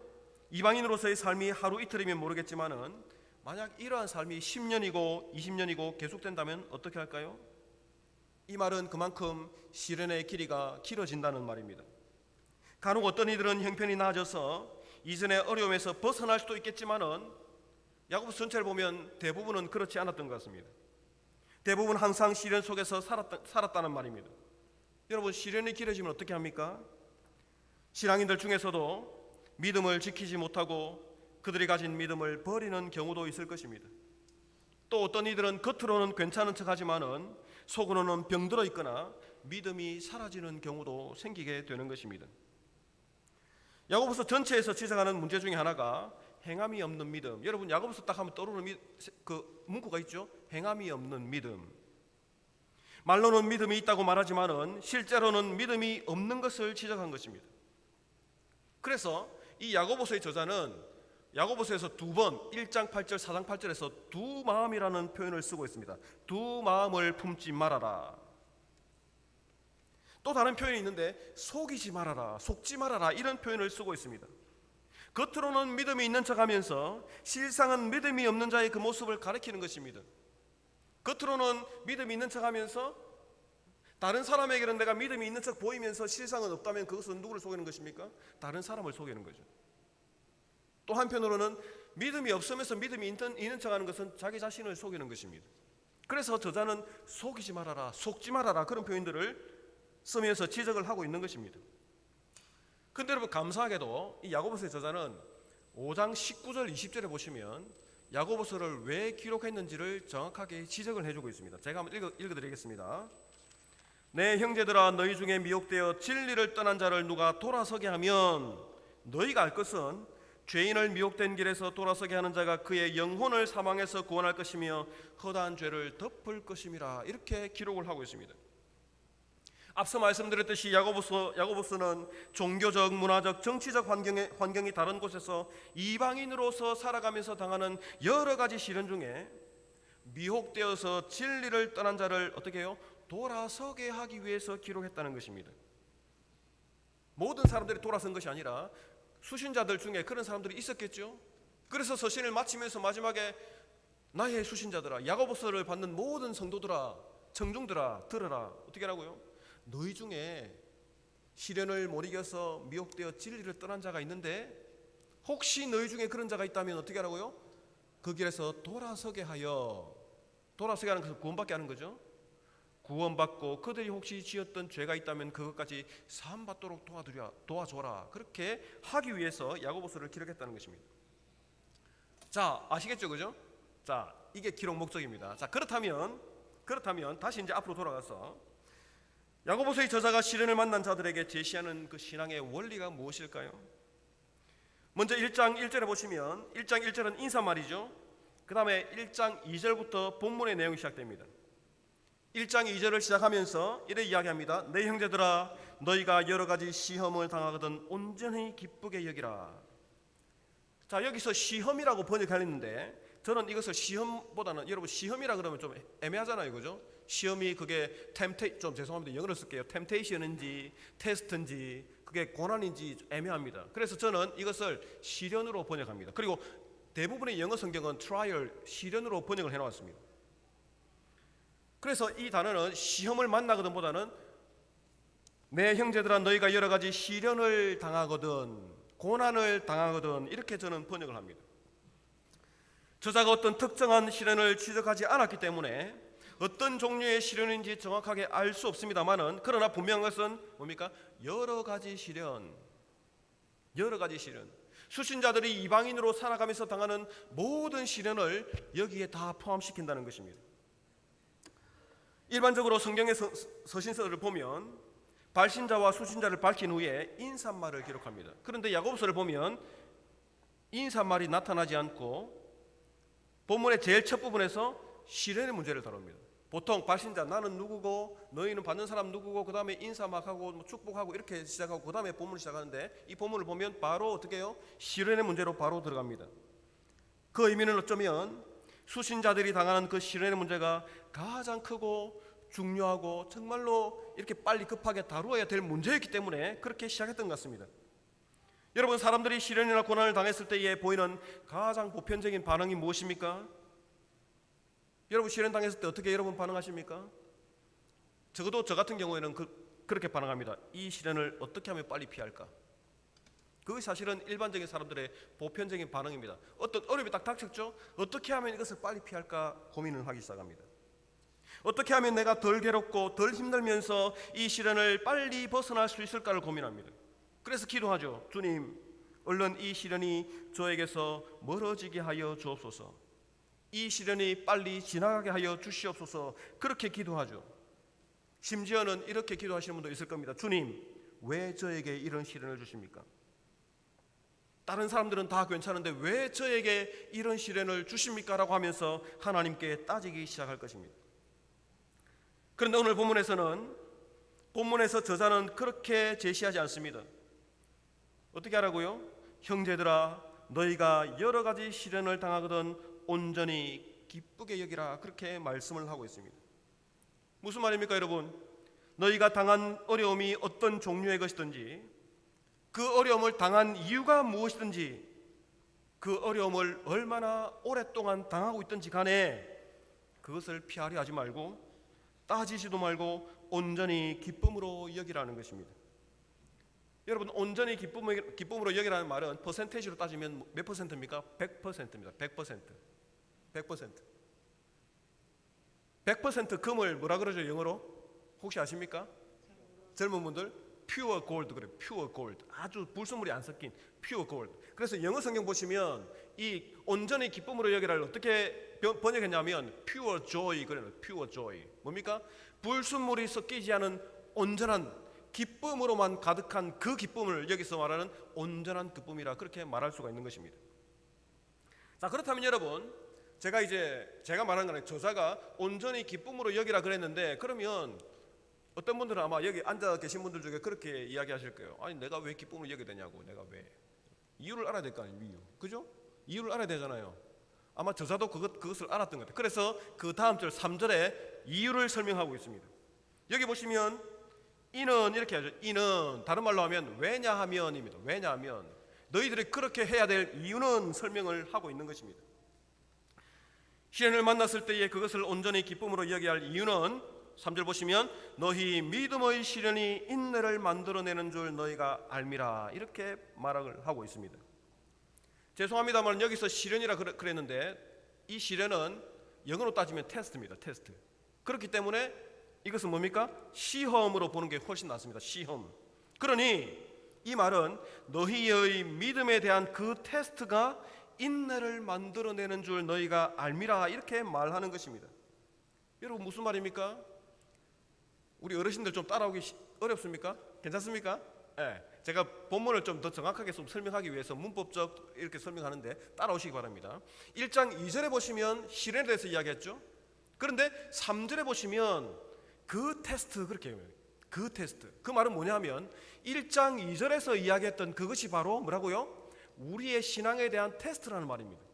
이방인으로서의 삶이 하루 이틀이면 모르겠지만은 만약 이러한 삶이 10년이고 20년이고 계속된다면 어떻게 할까요? 이 말은 그만큼 시련의 길이가 길어진다는 말입니다. 간혹 어떤 이들은 형편이 나아져서 이전의 어려움에서 벗어날 수도 있겠지만은 야고보서 전체를 보면 대부분은 그렇지 않았던 것 같습니다. 대부분 항상 시련 속에서 살았다는 말입니다. 여러분, 시련이 길어지면 어떻게 합니까? 신앙인들 중에서도 믿음을 지키지 못하고 그들이 가진 믿음을 버리는 경우도 있을 것입니다. 또 어떤 이들은 겉으로는 괜찮은 척하지만은 속으로는 병들어 있거나 믿음이 사라지는 경우도 생기게 되는 것입니다. 야고보서 전체에서 지적하는 문제 중에 하나가 행함이 없는 믿음. 여러분 야고보서 딱 하면 떠오르는 그 문구가 있죠. 행함이 없는 믿음. 말로는 믿음이 있다고 말하지만은 실제로는 믿음이 없는 것을 지적한 것입니다. 그래서 이 야고보서의 저자는 야고보서에서 두 번 1장 8절 4장 8절에서 두 마음이라는 표현을 쓰고 있습니다. 두 마음을 품지 말아라. 또 다른 표현이 있는데 속이지 말아라, 속지 말아라 이런 표현을 쓰고 있습니다. 겉으로는 믿음이 있는 척하면서 실상은 믿음이 없는 자의 그 모습을 가리키는 것입니다. 겉으로는 믿음이 있는 척하면서 다른 사람에게는 내가 믿음이 있는 척 보이면서 실상은 없다면 그것은 누구를 속이는 것입니까? 다른 사람을 속이는 거죠. 또 한편으로는 믿음이 없으면서 믿음이 있는 척하는 것은 자기 자신을 속이는 것입니다. 그래서 저자는 속이지 말아라, 속지 말아라 그런 표현들을 쓰면서 지적을 하고 있는 것입니다. 그런데 여러분 감사하게도 이 야고보서의 저자는 5장 19절 20절에 보시면 야고보서를 왜 기록했는지를 정확하게 지적을 해주고 있습니다. 제가 한번 읽어드리겠습니다. 내 형제들아 너희 중에 미혹되어 진리를 떠난 자를 누가 돌아서게 하면 너희가 알 것은 죄인을 미혹된 길에서 돌아서게 하는 자가 그의 영혼을 사망에서 구원할 것이며 허다한 죄를 덮을 것임이라 이렇게 기록을 하고 있습니다. 앞서 말씀드렸듯이 야고보서는 종교적, 문화적, 정치적 환경이 다른 곳에서 이방인으로서 살아가면서 당하는 여러 가지 시련 중에 미혹되어서 진리를 떠난 자를 어떻게 해요? 돌아서게 하기 위해서 기록했다는 것입니다. 모든 사람들이 돌아선 것이 아니라 수신자들 중에 그런 사람들이 있었겠죠. 그래서 서신을 마치면서 마지막에 나의 수신자들아, 야고보서를 받는 모든 성도들아, 청중들아 들으라. 어떻게 하라고요? 너희 중에 시련을 못 이겨서 미혹되어 진리를 떠난 자가 있는데 혹시 너희 중에 그런 자가 있다면 어떻게 하라고요? 그 길에서 돌아서게 하여, 돌아서게 하는 것은 구원받게 하는 거죠. 구원받고 그들이 혹시 지었던 죄가 있다면 그것까지 사함받도록 도와줘라. 그렇게 하기 위해서 야고보서를 기록했다는 것입니다. 자, 아시겠죠, 그죠? 자, 이게 기록 목적입니다. 자, 그렇다면 다시 이제 앞으로 돌아가서 야고보서의 저자가 시련을 만난 자들에게 제시하는 그 신앙의 원리가 무엇일까요? 먼저 1장 1절에 보시면 1장 1절은 인사말이죠. 그 다음에 1장 2절부터 본문의 내용이 시작됩니다. 1장 2절을 시작하면서 이렇게 이야기합니다. 내 형제들아 너희가 여러 가지 시험을 당하거든 온전히 기쁘게 여기라. 자, 여기서 시험이라고 번역했는데 저는 이것을 시험보다는, 여러분 시험이라 그러면 좀 애매하잖아요, 그죠? 시험이 그게 좀 죄송합니다, 영어로 쓸게요. 템테이션인지 테스트인지 그게 고난인지 애매합니다. 그래서 저는 이것을 시련으로 번역합니다. 그리고 대부분의 영어 성경은 트라이얼, 시련으로 번역을 해놓았습니다. 그래서 이 단어는 시험을 만나거든 보다는 내 형제들아 너희가 여러 가지 시련을 당하거든, 고난을 당하거든, 이렇게 저는 번역을 합니다. 저자가 어떤 특정한 시련을 지적하지 않았기 때문에 어떤 종류의 시련인지 정확하게 알 수 없습니다만은, 그러나 분명한 것은 뭡니까? 여러 가지 시련. 수신자들이 이방인으로 살아가면서 당하는 모든 시련을 여기에 다 포함시킨다는 것입니다. 일반적으로 성경의 서신서를 보면 발신자와 수신자를 밝힌 후에 인사말을 기록합니다. 그런데 야고보서를 보면 인사말이 나타나지 않고 본문의 제일 첫 부분에서 시련의 문제를 다룹니다. 보통 발신자 나는 누구고 너희는 받는 사람 누구고 그 다음에 인사 막 하고 축복하고 이렇게 시작하고 그 다음에 본문을 시작하는데 이 본문을 보면 바로 어떻게 해요? 시련의 문제로 바로 들어갑니다. 그 의미는 어쩌면 수신자들이 당하는 그 시련의 문제가 가장 크고 중요하고 정말로 이렇게 빨리 급하게 다루어야 될 문제였기 때문에 그렇게 시작했던 것 같습니다. 여러분, 사람들이 시련이나 고난을 당했을 때에 보이는 가장 보편적인 반응이 무엇입니까? 여러분 시련 당했을 때 어떻게 여러분 반응하십니까? 적어도 저 같은 경우에는 그렇게 반응합니다. 이 시련을 어떻게 하면 빨리 피할까? 그것이 사실은 일반적인 사람들의 보편적인 반응입니다. 어떤 어려움이 딱 닥쳤죠? 어떻게 하면 이것을 빨리 피할까 고민을 하기 시작합니다. 어떻게 하면 내가 덜 괴롭고 덜 힘들면서 이 시련을 빨리 벗어날 수 있을까를 고민합니다. 그래서 기도하죠. 주님, 얼른 이 시련이 저에게서 멀어지게 하여 주옵소서. 이 시련이 빨리 지나가게 하여 주시옵소서 그렇게 기도하죠. 심지어는 이렇게 기도하시는 분도 있을 겁니다. 주님, 왜 저에게 이런 시련을 주십니까? 다른 사람들은 다 괜찮은데 왜 저에게 이런 시련을 주십니까? 라고 하면서 하나님께 따지기 시작할 것입니다. 그런데 오늘 본문에서 저자는 그렇게 제시하지 않습니다. 어떻게 하라고요? 형제들아, 너희가 여러 가지 시련을 당하거든 온전히 기쁘게 여기라, 그렇게 말씀을 하고 있습니다. 무슨 말입니까, 여러분? 너희가 당한 어려움이 어떤 종류의 것이든지, 그 어려움을 당한 이유가 무엇이든지, 그 어려움을 얼마나 오랫동안 당하고 있든지 간에 그것을 피하려 하지 말고 따지지도 말고 온전히 기쁨으로 여기라는 것입니다. 여러분, 온전히 기쁨으로 여기라는 말은 퍼센테이지로 따지면 몇 퍼센트입니까? 100%입니다. 100%. 100% 금을 뭐라 그러죠, 영어로? 혹시 아십니까? 젊은 분들 pure gold 그래요. pure gold. 아주 불순물이 안 섞인 pure gold. 그래서 영어 성경 보시면 이 온전히 기쁨으로 여기라를 어떻게 번역했냐면 pure joy 그래요. pure joy. 뭡니까? 불순물이 섞이지 않은 온전한 기쁨으로만 가득한 그 기쁨을 여기서 말하는 온전한 기쁨이라 그렇게 말할 수가 있는 것입니다. 자, 그렇다면 여러분, 제가 말하는 거는 저자가 온전히 기쁨으로 여기라 그랬는데, 그러면 어떤 분들은 아마 여기 앉아 계신 분들 중에 그렇게 이야기하실 거예요. 아니, 내가 왜 기쁨을 여기게 되냐고. 내가 왜? 이유를 알아야 될 거 아니에요. 이유. 그죠? 이유를 알아야 되잖아요. 아마 저자도 그것을 알았던 것 같아요. 그래서 그 다음 절 3절에 이유를 설명하고 있습니다. 여기 보시면 이는 이렇게 하죠. 이는 다른 말로 하면 왜냐하면입니다. 왜냐하면 너희들이 그렇게 해야 될 이유는 설명을 하고 있는 것입니다. 시련을 만났을 때에 그것을 온전히 기쁨으로 여겨야 할 이유는 3절 보시면 너희 믿음의 시련이 인내를 만들어내는 줄 너희가 알미라, 이렇게 말을 하고 있습니다. 죄송합니다만 여기서 시련이라 그랬는데 이 시련은 영어로 따지면 테스트입니다. 테스트. 그렇기 때문에 이것은 뭡니까? 시험으로 보는 게 훨씬 낫습니다. 시험. 그러니 이 말은 너희의 믿음에 대한 그 테스트가 인내를 만들어내는 줄 너희가 알미라, 이렇게 말하는 것입니다. 여러분, 무슨 말입니까? 우리 어르신들 좀 따라오기 어렵습니까? 괜찮습니까? 네, 제가 본문을 좀 더 정확하게 좀 설명하기 위해서 문법적 이렇게 설명하는데 따라오시기 바랍니다. 1장 2절에 보시면 시련에 대해서 이야기했죠. 그런데 3절에 보시면 그 테스트, 그렇게 해요. 그 테스트. 그 말은 뭐냐면 1장 2절에서 이야기했던 그것이 바로 뭐라고요? 우리의 신앙에 대한 테스트라는 말입니다.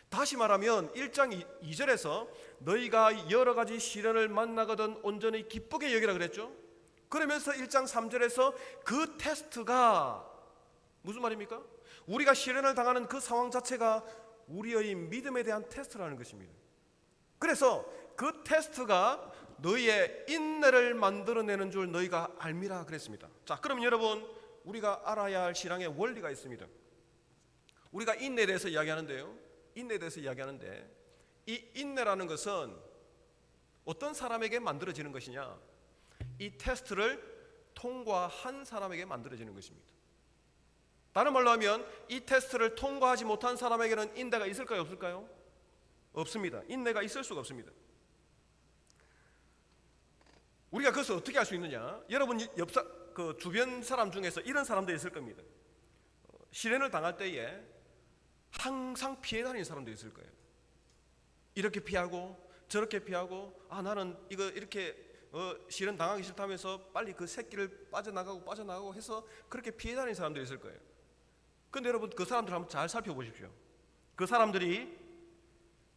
다시 말하면 1장 2절에서 너희가 여러 가지 시련을 만나거든 온전히 기쁘게 여기라 그랬죠. 그러면서 1장 3절에서 그 테스트가 무슨 말입니까? 우리가 시련을 당하는 그 상황 자체가 우리의 믿음에 대한 테스트라는 것입니다. 그래서 그 테스트가 너희의 인내를 만들어내는 줄 너희가 알미라 그랬습니다. 자, 그럼 여러분, 우리가 알아야 할 신앙의 원리가 있습니다. 우리가 인내에 대해서 이야기하는데요. 인내에 대해서 이야기하는데 이 인내라는 것은 어떤 사람에게 만들어지는 것이냐? 이 테스트를 통과한 사람에게 만들어지는 것입니다. 다른 말로 하면 이 테스트를 통과하지 못한 사람에게는 인내가 있을까요? 없을까요? 없습니다. 인내가 있을 수가 없습니다. 우리가 그것을 어떻게 할 수 있느냐? 여러분 그 주변 사람 중에서 이런 사람들이 있을 겁니다. 시련을 당할 때에 항상 피해 다니는 사람도 있을 거예요. 이렇게 피하고 저렇게 피하고, 나는 이거 이렇게 시련 당하기 싫다면서 빨리 그 새끼를 빠져나가고 해서 그렇게 피해 다니는 사람도 있을 거예요. 그런데 여러분, 그 사람들 한번 잘 살펴보십시오. 그 사람들이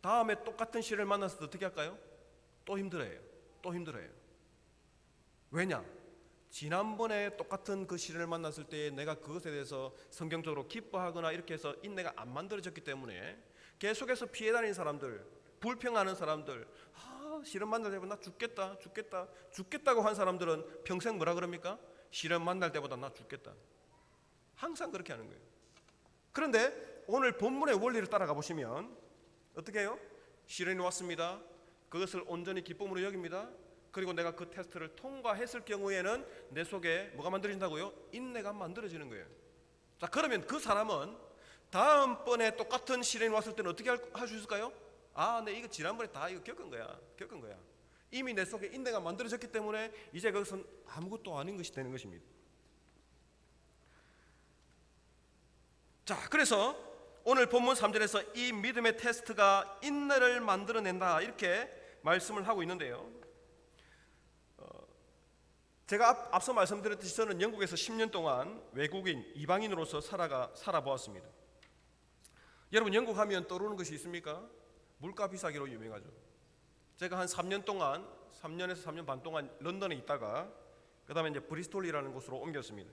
다음에 똑같은 시련을 만났을 때 어떻게 할까요? 또 힘들어해요. 또 힘들어해요. 왜냐? 지난번에 똑같은 그 시련을 만났을 때 내가 그것에 대해서 성경적으로 기뻐하거나 이렇게 해서 인내가 안 만들어졌기 때문에 계속해서 피해 다니는 사람들, 불평하는 사람들, 시련 만날 때보다 나 죽겠다고 한 사람들은 평생 뭐라 그럽니까? 시련 만날 때보다 나 죽겠다. 항상 그렇게 하는 거예요. 그런데 오늘 본문의 원리를 따라가 보시면 어떻게 해요? 시련이 왔습니다. 그것을 온전히 기쁨으로 여깁니다. 그리고 내가 그 테스트를 통과했을 경우에는 내 속에 뭐가 만들어진다고요? 인내가 만들어지는 거예요. 자, 그러면 그 사람은 다음번에 똑같은 시련이 왔을 때는 어떻게 할 수 있을까요? 내 이거 지난번에 다 이거 겪은 거야. 이미 내 속에 인내가 만들어졌기 때문에 이제 그것은 아무것도 아닌 것이 되는 것입니다. 자, 그래서 오늘 본문 3절에서 이 믿음의 테스트가 인내를 만들어낸다 이렇게 말씀을 하고 있는데요. 제가 앞서 말씀드렸듯이 저는 영국에서 10년 동안 외국인, 이방인으로서 살아보았습니다. 여러분, 영국 하면 떠오르는 것이 있습니까? 물가 비싸기로 유명하죠. 제가 한 3년 동안, 3년에서 3년 반 동안 런던에 있다가 그 다음에 이제 브리스톨이라는 곳으로 옮겼습니다.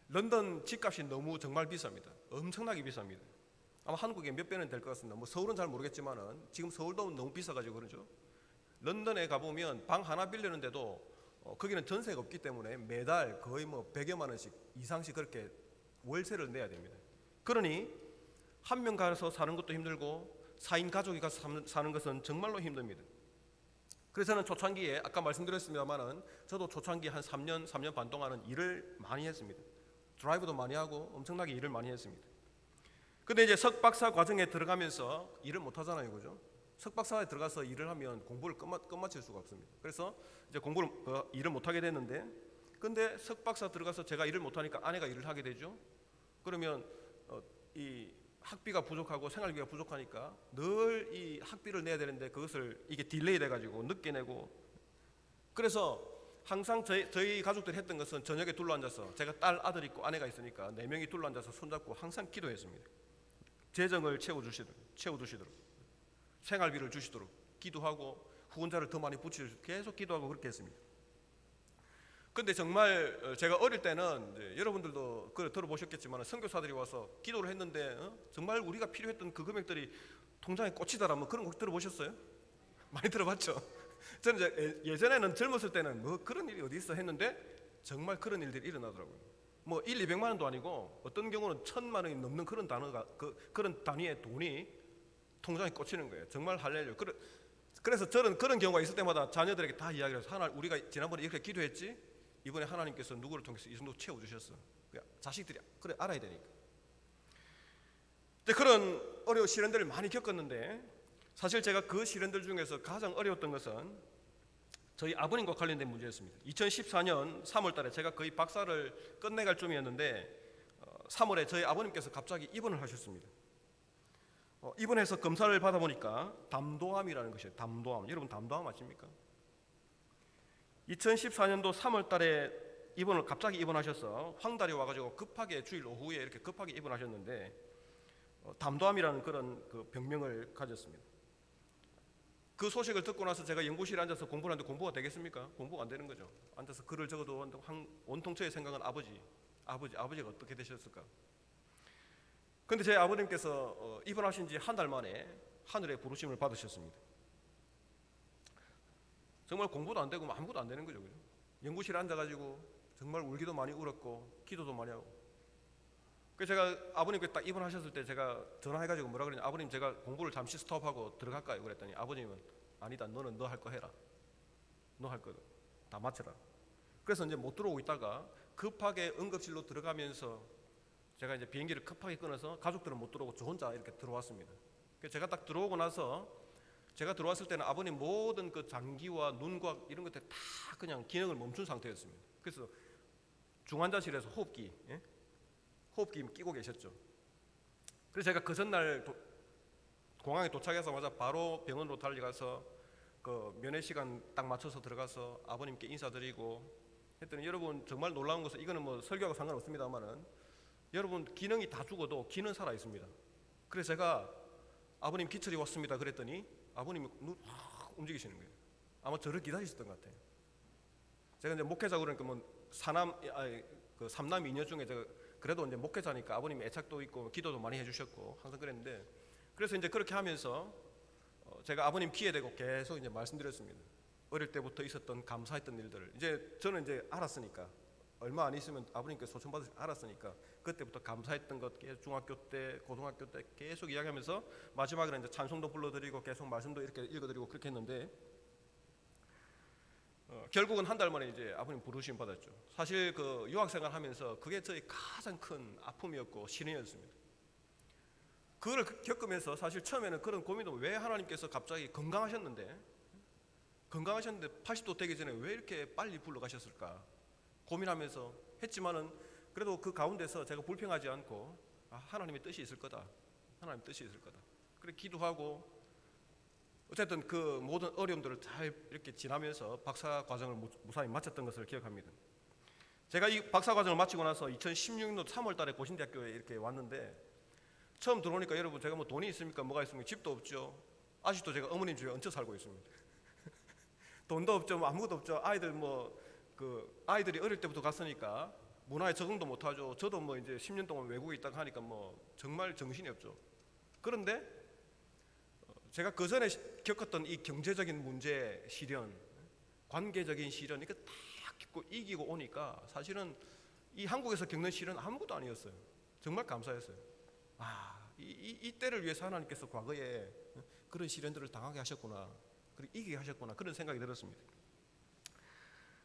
런던 집값이 너무 정말 비쌉니다. 엄청나게 비쌉니다. 아마 한국에 몇 배는 될 것 같습니다. 뭐 서울은 잘 모르겠지만은 지금 서울도 너무 비싸가지고 그러죠. 런던에 가보면 방 하나 빌리는데도 거기는 전세가 없기 때문에 매달 거의 뭐 100여만 원씩 이상씩 그렇게 월세를 내야 됩니다. 그러니 한 명 가서 사는 것도 힘들고 4인 가족이 가서 사는 것은 정말로 힘듭니다. 그래서 저는 초창기에 아까 말씀드렸습니다만은 저도 초창기 한 3년 반 동안은 일을 많이 했습니다. 드라이브도 많이 하고 엄청나게 일을 많이 했습니다. 근데 이제 석박사 과정에 들어가면서 일을 못 하잖아요, 그죠? 석박사에 들어가서 일을 하면 공부를 끝마칠 수가 없습니다. 그래서 이제 일을 못 하게 됐는데, 근데 석박사 들어가서 제가 일을 못 하니까 아내가 일을 하게 되죠. 그러면 이 학비가 부족하고 생활비가 부족하니까 늘 이 학비를 내야 되는데 그것을 이게 딜레이 돼가지고 늦게 내고, 그래서 항상 저희 가족들이 했던 것은 저녁에 둘러앉아서, 제가 딸 아들 있고 아내가 있으니까 4명이 둘러앉아서 손잡고 항상 기도했습니다. 재정을 채워주시도록, 생활비를 주시도록 기도하고, 후원자를 더 많이 붙이도록 계속 기도하고 그렇게 했습니다. 근데 정말 제가 어릴 때는 여러분들도 그걸 들어보셨겠지만 선교사들이 와서 기도를 했는데 정말 우리가 필요했던 그 금액들이 통장에 꽂히더라, 뭐 그런 거 들어보셨어요? 많이 들어봤죠? 저는 이제 예전에는 젊었을 때는 뭐 그런 일이 어디 있어 했는데 정말 그런 일들이 일어나더라고요. 뭐 1,200만 원도 아니고 어떤 경우는 1,000만 원이 넘는 그런 그런 단위의 돈이 통장에 꽂히는 거예요. 정말 할렐루야. 그래서 저는 그런 경우가 있을 때마다 자녀들에게 다 이야기를 해서, 하나님, 우리가 지난번에 이렇게 기도했지, 이번에 하나님께서 누구를 통해서 이 정도 채워주셨어. 자식들이 그래 알아야 되니까. 그런 어려운 시련들을 많이 겪었는데, 사실 제가 그 시련들 중에서 가장 어려웠던 것은 저희 아버님과 관련된 문제였습니다. 2014년 3월 달에 제가 거의 박사를 끝내갈 쯤이었는데 3월에 저희 아버님께서 갑자기 입원을 하셨습니다. 입원해서 검사를 받아보니까 담도암이라는 것이에요. 담도암. 여러분 담도암 아십니까? 2014년도 3월 달에 갑자기 입원하셔서 황달이 와가지고 급하게 주일 오후에 이렇게 급하게 입원하셨는데 담도암이라는 그런 그 병명을 가졌습니다. 그 소식을 듣고 나서 제가 연구실에 앉아서 공부를 하는데 공부가 되겠습니까? 공부가 안 되는 거죠. 앉아서 글을 적어도 온통 저의 생각은 아버지가 어떻게 되셨을까? 근데 제 아버님께서 입원하신 지 한 달 만에 하늘의 부르심을 받으셨습니다. 정말 공부도 안 되고 아무것도 안 되는 거죠. 그죠? 연구실에 앉아가지고 정말 울기도 많이 울었고 기도도 많이 하고. 그래서 제가 아버님께 딱 입원하셨을 때 제가 전화해가지고 뭐라 그랬냐, 아버님 제가 공부를 잠시 스톱하고 들어갈까요? 그랬더니 아버님은 아니다, 너는 너 할 거 해라. 너 할 거 다 마쳐라. 그래서 이제 못 들어오고 있다가 급하게 응급실로 들어가면서 제가 이제 비행기를 급하게 끊어서 가족들은 못 들어오고 저 혼자 이렇게 들어왔습니다. 그래서 제가 딱 들어오고 나서 제가 들어왔을 때는 아버님 모든 그 장기와 눈과 이런 것들 다 그냥 기능을 멈춘 상태였습니다. 그래서 중환자실에서 호흡기 끼고 계셨죠. 그래서 제가 그 전날 공항에 도착해서마자 바로 병원으로 달려가서 그 면회 시간 딱 맞춰서 들어가서 아버님께 인사드리고 했더니, 여러분 정말 놀라운 것은, 이거는 뭐 설교하고 상관없습니다만은 여러분 기능이 다 죽어도 기는 살아 있습니다. 그래서 제가 아버님 기철이 왔습니다 그랬더니 아버님이 눈 확 움직이시는 거예요. 아마 저를 기다리셨던 것 같아요. 제가 이제 목회자 그러니까 뭐 그 3남 2녀 중에 제가 그래도 이제 목회자니까 아버님이 애착도 있고 기도도 많이 해주셨고 항상 그랬는데, 그래서 이제 그렇게 하면서 제가 아버님 귀에 대고 계속 이제 말씀드렸습니다. 어릴 때부터 있었던 감사했던 일들을 이제 저는 이제 알았으니까, 얼마 안 있으면 아버님께 소천받으시 알았으니까 그때부터 감사했던 것 계속 중학교 때 고등학교 때 계속 이야기하면서 마지막에는 이제 찬송도 불러드리고 계속 말씀도 이렇게 읽어드리고 그렇게 했는데 결국은 한 달 만에 이제 아버님 부르심 받았죠. 사실 그 유학생활 하면서 그게 저희 가장 큰 아픔이었고 시련이었습니다. 그걸 겪으면서 사실 처음에는 그런 고민도, 왜 하나님께서 갑자기 건강하셨는데 80도 되기 전에 왜 이렇게 빨리 불러가셨을까 고민하면서 했지만은, 그래도 그 가운데서 제가 불평하지 않고 하나님의 뜻이 있을 거다, 하나님의 뜻이 있을 거다, 그래 기도하고 어쨌든 그 모든 어려움들을 잘 이렇게 지나면서 박사 과정을 무사히 마쳤던 것을 기억합니다. 제가 이 박사 과정을 마치고 나서 2016년도 3월 달에 고신대학교에 이렇게 왔는데, 처음 들어오니까 여러분, 제가 뭐 돈이 있습니까? 뭐가 있습니까? 집도 없죠. 아직도 제가 어머님 집에 얹혀 살고 있습니다. 돈도 없죠. 뭐 아무것도 없죠. 아이들 아이들이 어릴 때부터 갔으니까 문화에 적응도 못하죠. 저도 뭐 이제 10년 동안 외국에 있다가 하니까 뭐 정말 정신이 없죠. 그런데 제가 그 전에 겪었던 이 경제적인 문제, 시련, 관계적인 시련, 이거 딱 겪고 이기고 오니까 사실은 이 한국에서 겪는 시련은 아무것도 아니었어요. 정말 감사했어요. 이 때를 위해서 하나님께서 과거에 그런 시련들을 당하게 하셨구나, 그리고 이기게 하셨구나, 그런 생각이 들었습니다.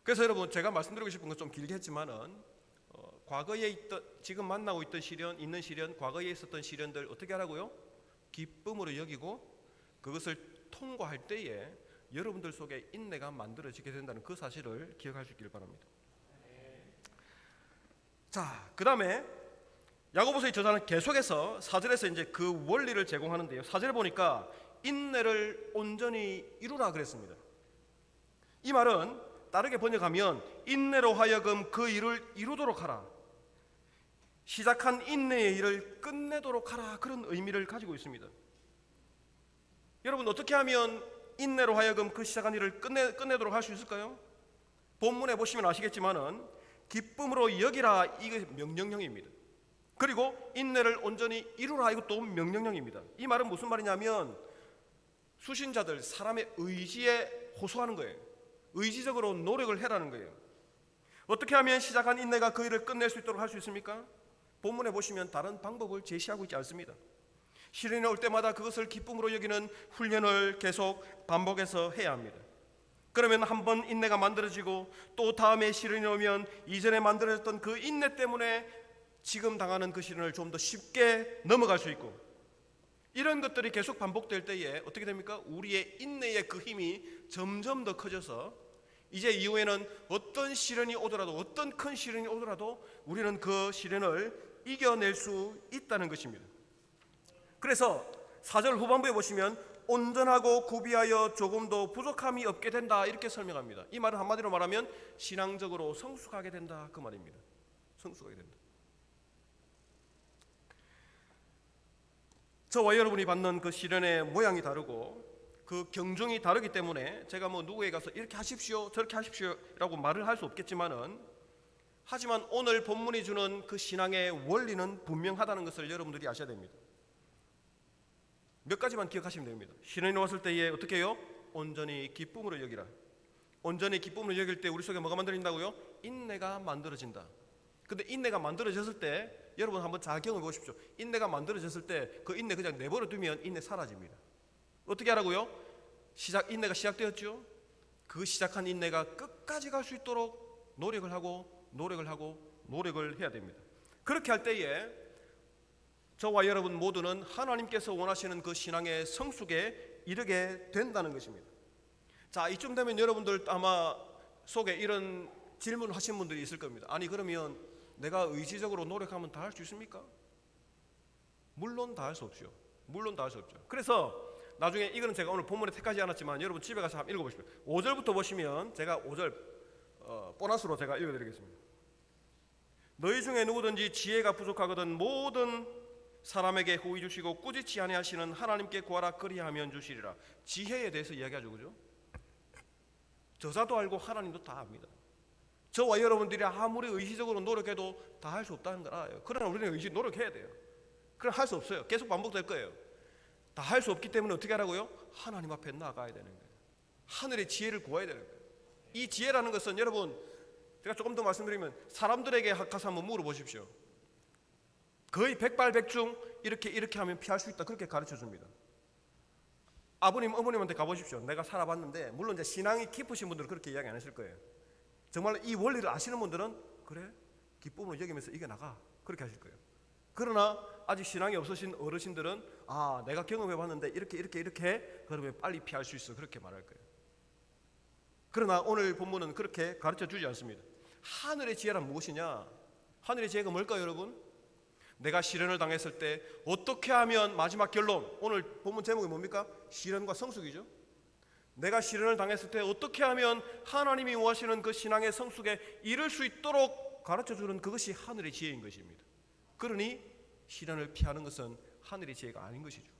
그래서 여러분, 제가 말씀드리고 싶은 건 좀 길게 했지만은 과거에 있던, 지금 만나고 있던 있는 시련, 과거에 있었던 시련들 어떻게 하라고요? 기쁨으로 여기고 그것을 통과할 때에 여러분들 속에 인내가 만들어지게 된다는 그 사실을 기억할 수 있기를 바랍니다. 자, 그 다음에 야고보서의 저자는 계속해서 4절에서 이제 그 원리를 제공하는데요, 4절에 보니까 인내를 온전히 이루라 그랬습니다. 이 말은 다르게 번역하면 인내로 하여금 그 일을 이루도록 하라, 시작한 인내의 일을 끝내도록 하라, 그런 의미를 가지고 있습니다. 여러분, 어떻게 하면 인내로 하여금 그 시작한 일을 끝내도록 할 수 있을까요? 본문에 보시면 아시겠지만은 기쁨으로 여기라, 이게 명령형입니다. 그리고 인내를 온전히 이루라, 이것도 명령형입니다. 이 말은 무슨 말이냐면 수신자들, 사람의 의지에 호소하는 거예요. 의지적으로 노력을 해라는 거예요. 어떻게 하면 시작한 인내가 그 일을 끝낼 수 있도록 할 수 있습니까? 본문에 보시면 다른 방법을 제시하고 있지 않습니다. 시련이 올 때마다 그것을 기쁨으로 여기는 훈련을 계속 반복해서 해야 합니다. 그러면 한 번 인내가 만들어지고 또 다음에 시련이 오면 이전에 만들어졌던 그 인내 때문에 지금 당하는 그 시련을 좀 더 쉽게 넘어갈 수 있고, 이런 것들이 계속 반복될 때에 어떻게 됩니까? 우리의 인내의 그 힘이 점점 더 커져서 이제 이후에는 어떤 시련이 오더라도, 어떤 큰 시련이 오더라도 우리는 그 시련을 이겨낼 수 있다는 것입니다. 그래서 4절 후반부에 보시면 온전하고 구비하여 조금도 부족함이 없게 된다, 이렇게 설명합니다. 이 말은 한마디로 말하면 신앙적으로 성숙하게 된다, 그 말입니다. 성숙하게 된다. 저와 여러분이 받는 그 시련의 모양이 다르고 그 경중이 다르기 때문에 제가 뭐 누구에 가서 이렇게 하십시오, 저렇게 하십시오 라고 말을 할 수 없겠지만은, 하지만 오늘 본문이 주는 그 신앙의 원리는 분명하다는 것을 여러분들이 아셔야 됩니다. 몇 가지만 기억하시면 됩니다. 시련이 왔을 때에 어떻게 해요? 온전히 기쁨으로 여기라. 온전히 기쁨으로 여길 때 우리 속에 뭐가 만들어진다고요? 인내가 만들어진다. 근데 인내가 만들어졌을 때 여러분 한번 잘 경험해 보십시오. 인내가 만들어졌을 때 그 인내 그냥 내버려 두면 인내 사라집니다. 어떻게 하라고요? 인내가 시작되었죠? 그 시작한 인내가 끝까지 갈 수 있도록 노력을 해야 됩니다. 그렇게 할 때에 저와 여러분 모두는 하나님께서 원하시는 그 신앙의 성숙에 이르게 된다는 것입니다. 자, 이쯤 되면 여러분들 아마 속에 이런 질문을 하신 분들이 있을 겁니다. 아니, 그러면 내가 의지적으로 노력하면 다 할 수 있습니까? 물론 다 할 수 없죠. 물론 다 할 수 없죠. 그래서 나중에 이거는 제가 오늘 본문에 택하지 않았지만 여러분 집에 가서 한번 읽어보십시오. 5절부터 보시면 제가 5절 보너스로 제가 읽어드리겠습니다. 너희 중에 누구든지 지혜가 부족하거든 모든 사람에게 후히 주시고 꾸짖지 아니하시는 하나님께 구하라, 그리하면 주시리라. 지혜에 대해서 이야기하죠, 그죠? 저자도 알고 하나님도 다 압니다. 저와 여러분들이 아무리 의지적으로 노력해도 다 할 수 없다는 걸 알아요. 그러나 우리는 의지 노력해야 돼요. 그럼 할 수 없어요. 계속 반복될 거예요. 다 할 수 없기 때문에 어떻게 하라고요? 하나님 앞에 나가야 되는 거예요. 하늘의 지혜를 구해야 되는 거예요. 이 지혜라는 것은 여러분, 제가 조금 더 말씀드리면 사람들에게 가서 한번 물어보십시오. 거의 백발백중 이렇게 하면 피할 수 있다, 그렇게 가르쳐 줍니다. 아버님, 어머님한테 가보십시오. 내가 살아봤는데, 물론 이제 신앙이 깊으신 분들은 그렇게 이야기 안 하실 거예요. 정말 이 원리를 아시는 분들은 그래, 기쁨으로 여기면서 이겨나가, 그렇게 하실 거예요. 그러나 아직 신앙이 없으신 어르신들은 아, 내가 경험해봤는데 이렇게 그러면 빨리 피할 수 있어, 그렇게 말할 거예요. 그러나 오늘 본문은 그렇게 가르쳐주지 않습니다. 하늘의 지혜란 무엇이냐? 하늘의 지혜가 뭘까요, 여러분? 내가 시련을 당했을 때 어떻게 하면, 마지막 결론, 오늘 본문 제목이 뭡니까? 시련과 성숙이죠. 내가 시련을 당했을 때 어떻게 하면 하나님이 원하시는 그 신앙의 성숙에 이를 수 있도록 가르쳐주는 그것이 하늘의 지혜인 것입니다. 그러니 시련을 피하는 것은 하늘의 지혜가 아닌 것이죠.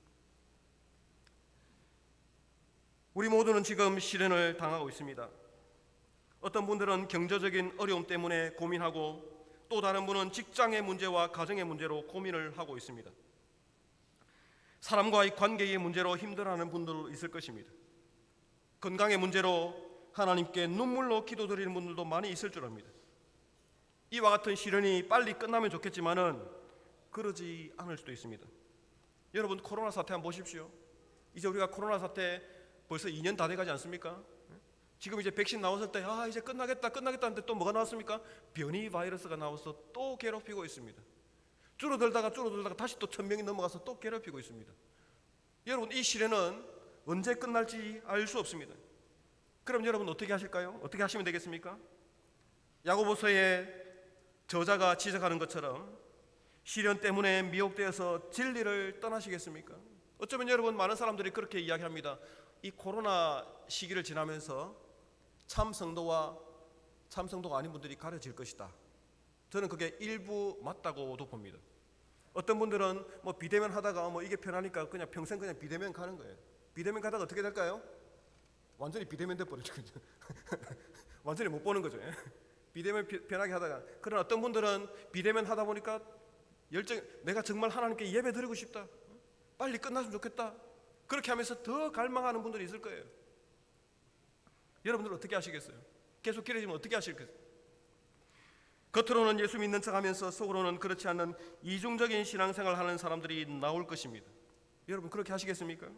우리 모두는 지금 시련을 당하고 있습니다. 어떤 분들은 경제적인 어려움 때문에 고민하고, 또 다른 분은 직장의 문제와 가정의 문제로 고민을 하고 있습니다. 사람과의 관계의 문제로 힘들어하는 분들도 있을 것입니다. 건강의 문제로 하나님께 눈물로 기도드리는 분들도 많이 있을 줄 압니다. 이와 같은 시련이 빨리 끝나면 좋겠지만은 그러지 않을 수도 있습니다. 여러분, 코로나 사태 한번 보십시오. 이제 우리가 코로나 사태 벌써 2년 다 돼가지 않습니까? 지금 이제 백신 나왔을 때 이제 끝나겠다 하는데 또 뭐가 나왔습니까? 변이 바이러스가 나와서 또 괴롭히고 있습니다. 줄어들다가 다시 또 1000명이 넘어가서 또 괴롭히고 있습니다. 여러분, 이 시련은 언제 끝날지 알 수 없습니다. 그럼 여러분 어떻게 하실까요? 어떻게 하시면 되겠습니까? 야고보서의 저자가 지적하는 것처럼 시련 때문에 미혹되어서 진리를 떠나시겠습니까? 어쩌면 여러분, 많은 사람들이 그렇게 이야기합니다. 이 코로나 시기를 지나면서 참 성도가 아닌 분들이 가려질 것이다. 저는 그게 일부 맞다고도 봅니다. 어떤 분들은 뭐 비대면 하다가 이게 편하니까 그냥 평생 그냥 비대면 가는 거예요. 비대면 가다가 어떻게 될까요? 완전히 비대면 돼버리죠. 완전히 못 보는 거죠. 비대면 편하게 하다가. 그러나 어떤 분들은 비대면 하다 보니까 내가 정말 하나님께 예배 드리고 싶다, 빨리 끝났으면 좋겠다, 그렇게 하면서 더 갈망하는 분들이 있을 거예요. 여러분들 어떻게 하시겠어요? 계속 길어지면 어떻게 하실겠어요? 겉으로는 예수 믿는 척하면서 속으로는 그렇지 않는 이중적인 신앙생활을 하는 사람들이 나올 것입니다. 여러분, 그렇게 하시겠습니까?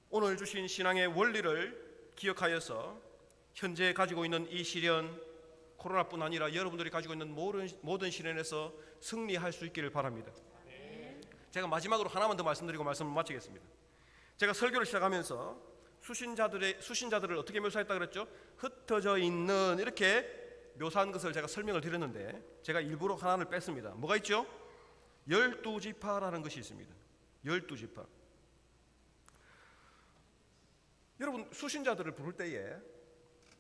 오늘 주신 신앙의 원리를 기억하여서 현재 가지고 있는 이 시련, 코로나뿐 아니라 여러분들이 가지고 있는 모든 시련에서 승리할 수 있기를 바랍니다. 제가 마지막으로 하나만 더 말씀드리고 말씀을 마치겠습니다. 제가 설교를 시작하면서 수신자들을 어떻게 묘사했다 그랬죠? 흩어져 있는, 이렇게 묘사한 것을 제가 설명을 드렸는데, 제가 일부러 하나를 뺐습니다. 뭐가 있죠? 12지파라는 것이 있습니다. 12지파. 여러분, 수신자들을 부를 때에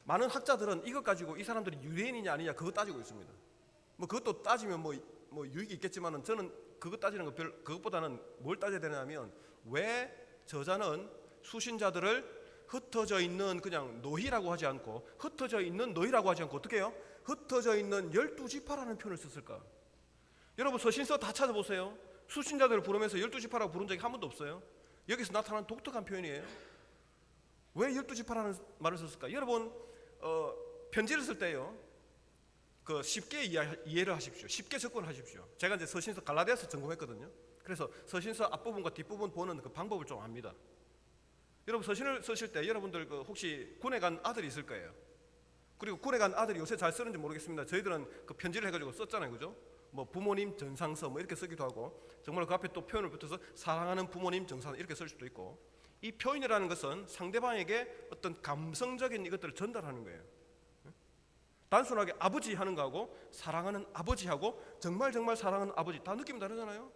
많은 학자들은 이것 가지고 이 사람들이 유대인이냐 아니냐 그거 따지고 있습니다. 그것도 따지면 유익이 있겠지만은, 저는 그것 따지는 거 그것보다는 뭘 따져야 되냐면, 왜 저자는 수신자들을 흩어져 있는 그냥 노희라고 하지 않고, 흩어져 있는 너희라고 하지 않고 어떻게 해요? 흩어져 있는 12지파라는 표현을 썼을까? 여러분, 서신서 다 찾아보세요. 수신자들을 부르면서 12지파라고 부른 적이 한 번도 없어요. 여기서 나타난 독특한 표현이에요. 왜 12지파라는 말을 썼을까? 여러분, 편지를 쓸 때요, 쉽게 이해를 하십시오. 쉽게 접근하십시오. 제가 이제 서신서 갈라디아서 전공했거든요. 그래서 서신서 앞부분과 뒷부분 보는 그 방법을 좀 압니다. 여러분, 서신을 쓰실 때 여러분들 혹시 군에 간 아들이 있을 거예요. 그리고 군에 간 아들이 요새 잘 쓰는지 모르겠습니다. 저희들은 그 편지를 해가지고 썼잖아요, 그죠? 부모님 전상서 이렇게 쓰기도 하고, 정말 그 앞에 또 표현을 붙여서 사랑하는 부모님 정상 이렇게 쓸 수도 있고, 이 표현이라는 것은 상대방에게 어떤 감성적인 이것들을 전달하는 거예요. 단순하게 아버지 하는 거하고 사랑하는 아버지하고 정말 사랑하는 아버지, 다 느낌이 다르잖아요.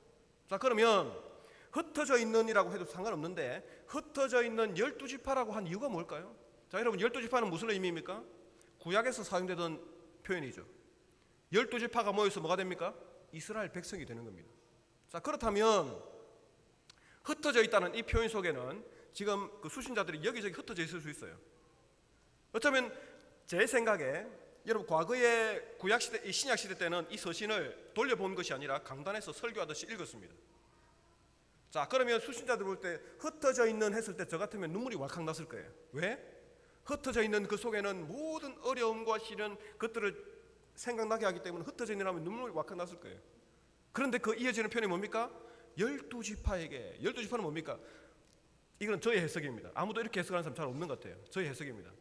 자, 그러면 흩어져 있는이라고 해도 상관없는데, 흩어져 있는 12지파라고 한 이유가 뭘까요? 자, 여러분, 12지파는 무슨 의미입니까? 구약에서 사용되던 표현이죠. 12지파가 모여서 뭐가 됩니까? 이스라엘 백성이 되는 겁니다. 자, 그렇다면 흩어져 있다는 이 표현 속에는 지금 그 수신자들이 여기저기 흩어져 있을 수 있어요. 어쩌면 제 생각에 여러분, 과거의 구약시대, 이 신약시대 때는 이 서신을 돌려본 것이 아니라 강단에서 설교하듯이 읽었습니다. 자, 그러면 수신자들 볼 때 흩어져 있는 했을 때 저 같으면 눈물이 왈칵 났을 거예요. 왜? 흩어져 있는 그 속에는 모든 어려움과 시련, 그것들을 생각나게 하기 때문에 흩어져 있는 하면 눈물이 왈칵 났을 거예요. 그런데 그 이어지는 표현이 뭡니까? 12지파에게. 12지파는 뭡니까? 이건 저의 해석입니다. 아무도 이렇게 해석하는 사람 잘 없는 것 같아요. 저의 해석입니다.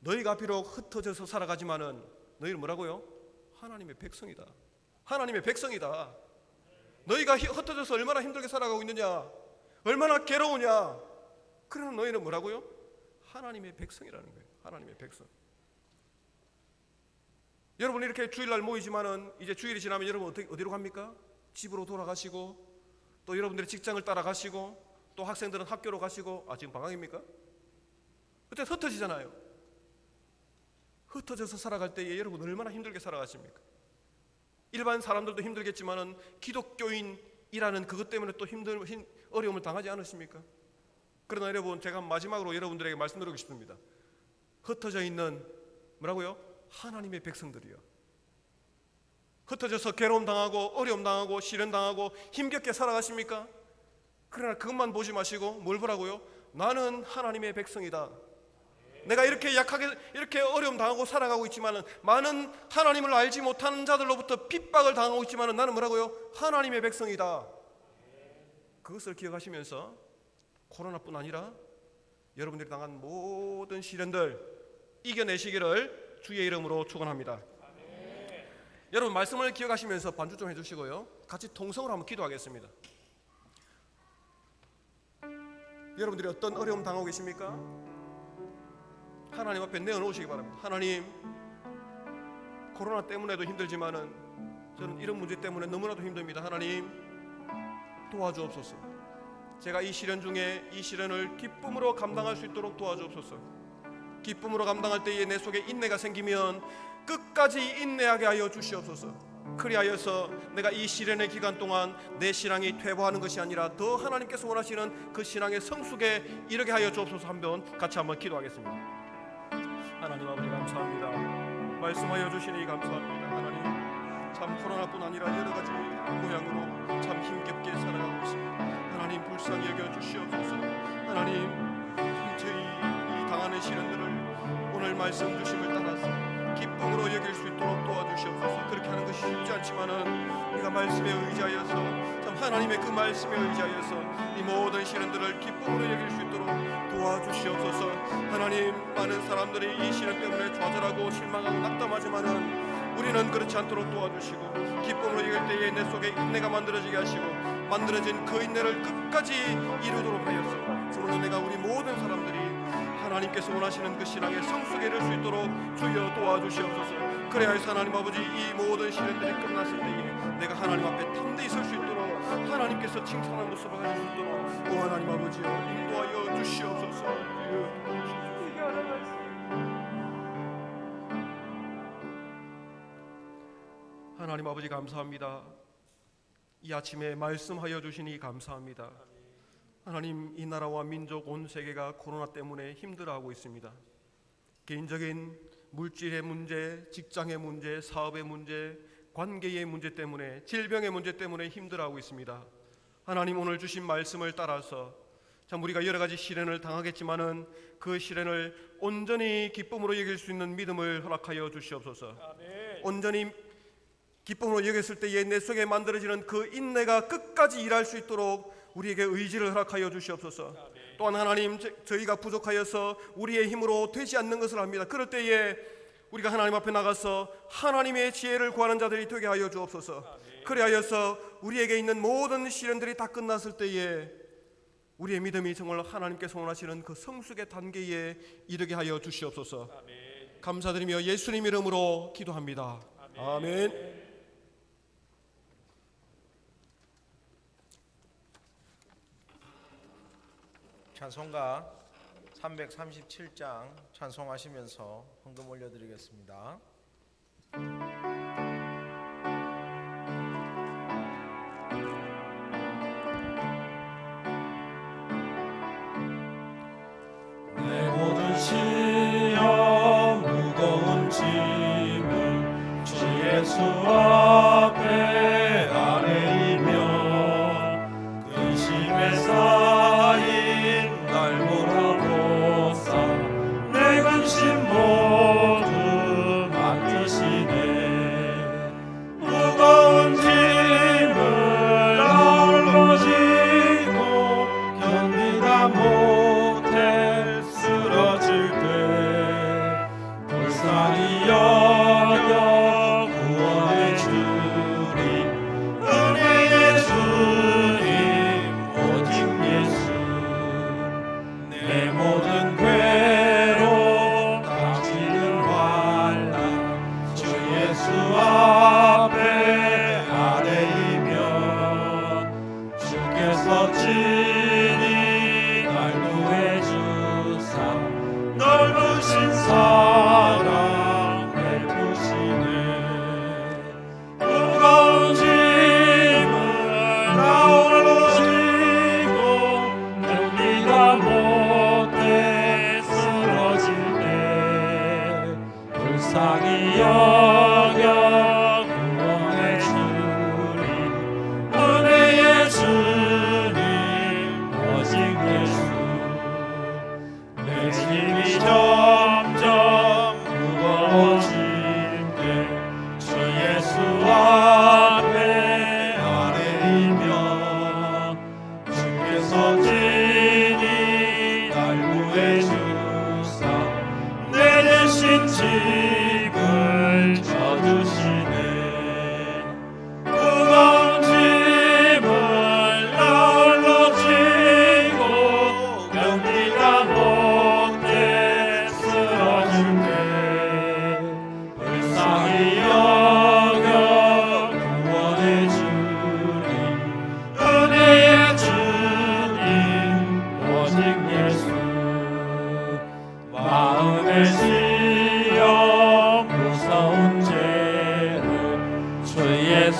너희가 비록 흩어져서 살아가지만은 너희는 뭐라고요? 하나님의 백성이다. 하나님의 백성이다. 너희가 흩어져서 얼마나 힘들게 살아가고 있느냐, 얼마나 괴로우냐. 그러나 너희는 뭐라고요? 하나님의 백성이라는 거예요. 하나님의 백성. 여러분 이렇게 주일날 모이지만은 이제 주일이 지나면 여러분 어디로 갑니까? 집으로 돌아가시고, 또 여러분들의 직장을 따라가시고, 또 학생들은 학교로 가시고. 지금 방학입니까? 그때 흩어지잖아요. 흩어져서 살아갈 때에 여러분 얼마나 힘들게 살아가십니까? 일반 사람들도 힘들겠지만은 기독교인이라는 그것 때문에 또 어려움을 당하지 않으십니까? 그러나 여러분, 제가 마지막으로 여러분들에게 말씀드리고 싶습니다. 흩어져 있는 뭐라고요? 하나님의 백성들이요. 흩어져서 괴로움 당하고 어려움 당하고 시련 당하고 힘겹게 살아가십니까? 그러나 그것만 보지 마시고 뭘 보라고요? 나는 하나님의 백성이다. 내가 이렇게 약하게 이렇게 어려움 당하고 살아가고 있지만은, 많은 하나님을 알지 못하는 자들로부터 핍박을 당하고 있지만은 나는 뭐라고요? 하나님의 백성이다. 그것을 기억하시면서 코로나뿐 아니라 여러분들이 당한 모든 시련들 이겨내시기를 주의 이름으로 축원합니다. 여러분 말씀을 기억하시면서 반주 좀 해주시고요, 같이 통성으로 한번 기도하겠습니다. 여러분들이 어떤 어려움 당하고 계십니까? 하나님 앞에 내어놓으시기 바랍니다. 하나님, 코로나 때문에도 힘들지만은 저는 이런 문제 때문에 너무나도 힘듭니다. 하나님 도와주옵소서. 제가 이 시련 중에 이 시련을 기쁨으로 감당할 수 있도록 도와주옵소서. 기쁨으로 감당할 때에 내 속에 인내가 생기면 끝까지 인내하게 하여 주시옵소서. 그리하여서 내가 이 시련의 기간 동안 내 신앙이 퇴보하는 것이 아니라 더 하나님께서 원하시는 그 신앙의 성숙에 이르게 하여 주옵소서. 같이 한번 기도하겠습니다. 하나님 아버지 감사합니다. 말씀하여 주시니 감사합니다. 하나님, 참 코로나뿐 아니라 여러 가지 모양으로 참 힘겹게 살아가고 있습니다. 하나님 불쌍히 여겨 주시옵소서. 하나님, 저희 이 당하는 시련들을 오늘 말씀 주심을 따라서 기쁨으로 여길 수 있도록 도와주시옵소서. 그렇게 하는 것이 쉽지 않지만은 우리가 말씀에 의지하여서, 참 하나님의 그 말씀에 의지하여서 이 모든 시련들을 기쁨으로 여길 수 있도록 도와주시옵소서. 하나님, 많은 사람들이 이 시련 때문에 좌절하고 실망하고 낙담하지만은 우리는 그렇지 않도록 도와주시고, 기쁨으로 여길 때에 내 속에 인내가 만들어지게 하시고, 만들어진 그 인내를 끝까지 이루도록 하여서 정말로 내가 우리 모든 사람들이 하나님께서 원하시는 그 신앙의 성숙에 이를 수 있도록 주여 도와주시옵소서. 그래야 하나님 아버지, 이 모든 시련들이 끝났을 때에 내가 하나님 앞에 담대히 설 수 있도록, 하나님께서 칭찬하는 모습을 가질 수 있도록 오 하나님 아버지여 인도하여 주시옵소서. 하나님 아버지 감사합니다. 이 아침에 말씀하여 주시니 감사합니다. 하나님, 이 나라와 민족 온 세계가 코로나 때문에 힘들어하고 있습니다. 개인적인 물질의 문제, 직장의 문제, 사업의 문제, 관계의 문제 때문에, 질병의 문제 때문에 힘들어하고 있습니다. 하나님, 오늘 주신 말씀을 따라서 참 우리가 여러 가지 시련을 당하겠지만은 그 시련을 온전히 기쁨으로 여길 수 있는 믿음을 허락하여 주시옵소서. 온전히 기쁨으로 여겼을 때에 내 속에 만들어지는 그 인내가 끝까지 일할 수 있도록 우리에게 의지를 허락하여 주시옵소서. 또한 하나님, 저희가 부족하여서 우리의 힘으로 되지 않는 것을 압니다. 그럴 때에 우리가 하나님 앞에 나가서 하나님의 지혜를 구하는 자들이 되게 하여 주옵소서. 그리하여서 우리에게 있는 모든 시련들이 다 끝났을 때에 우리의 믿음이 정말 하나님께서 원하시는 그 성숙의 단계에 이르게 하여 주시옵소서. 감사드리며 예수님 이름으로 기도합니다. 아멘. 찬송가 337장 찬송하시면서 헌금 올려드리겠습니다. 내 모든 시험 무거운 짐을 주 예수 앞에 아뢰이며 근심에 쌓인 날 몰아보사 내 근심 모두 맡기시네. 무거운 짐을 홀로 지고 견디다 못해 쓰러질 때 불쌍히 여겨 구원해 주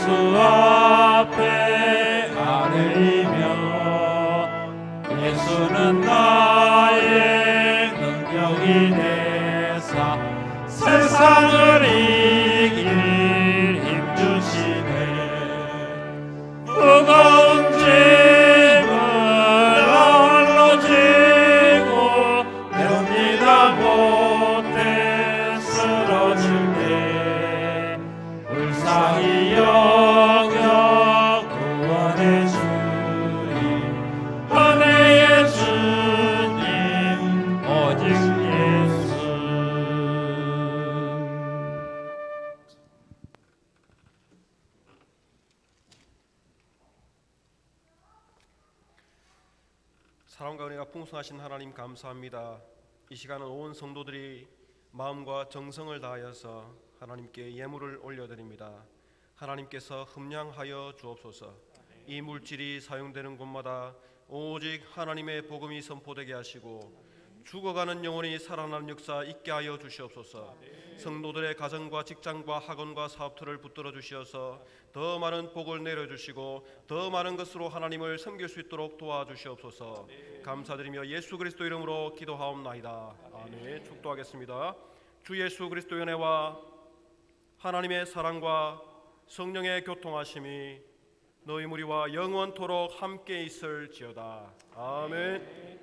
주 앞에 아뢰이며 예수는 나의 능력이 되사 세상을 이길 힘 주시네. 무거운 짐을 홀로 지고 견디다 못해 쓰러질 때 불쌍히 여겨 구원해 주리 은혜의 주님 오직 예수. 사랑과 은혜가 풍성하신 하나님 감사합니다. 이 시간은 온 성도들이 마음과 정성을 다하여서 하나님께 예물을 올려드립니다. 하나님께서 흠량하여 주옵소서. 이 물질이 사용되는 곳마다 오직 하나님의 복음이 선포되게 하시고 죽어가는 영혼이 살아나는 역사 있게 하여 주시옵소서. 성도들의 가정과 직장과 학원과 사업터를 붙들어 주시어서 더 많은 복을 내려주시고 더 많은 것으로 하나님을 섬길 수 있도록 도와주시옵소서. 감사드리며 예수 그리스도 이름으로 기도하옵나이다. 아멘. 축도하겠습니다. 주 예수 그리스도의 은혜와 하나님의 사랑과 성령의 교통하심이 너희 무리와 영원토록 함께 있을지어다. 아멘.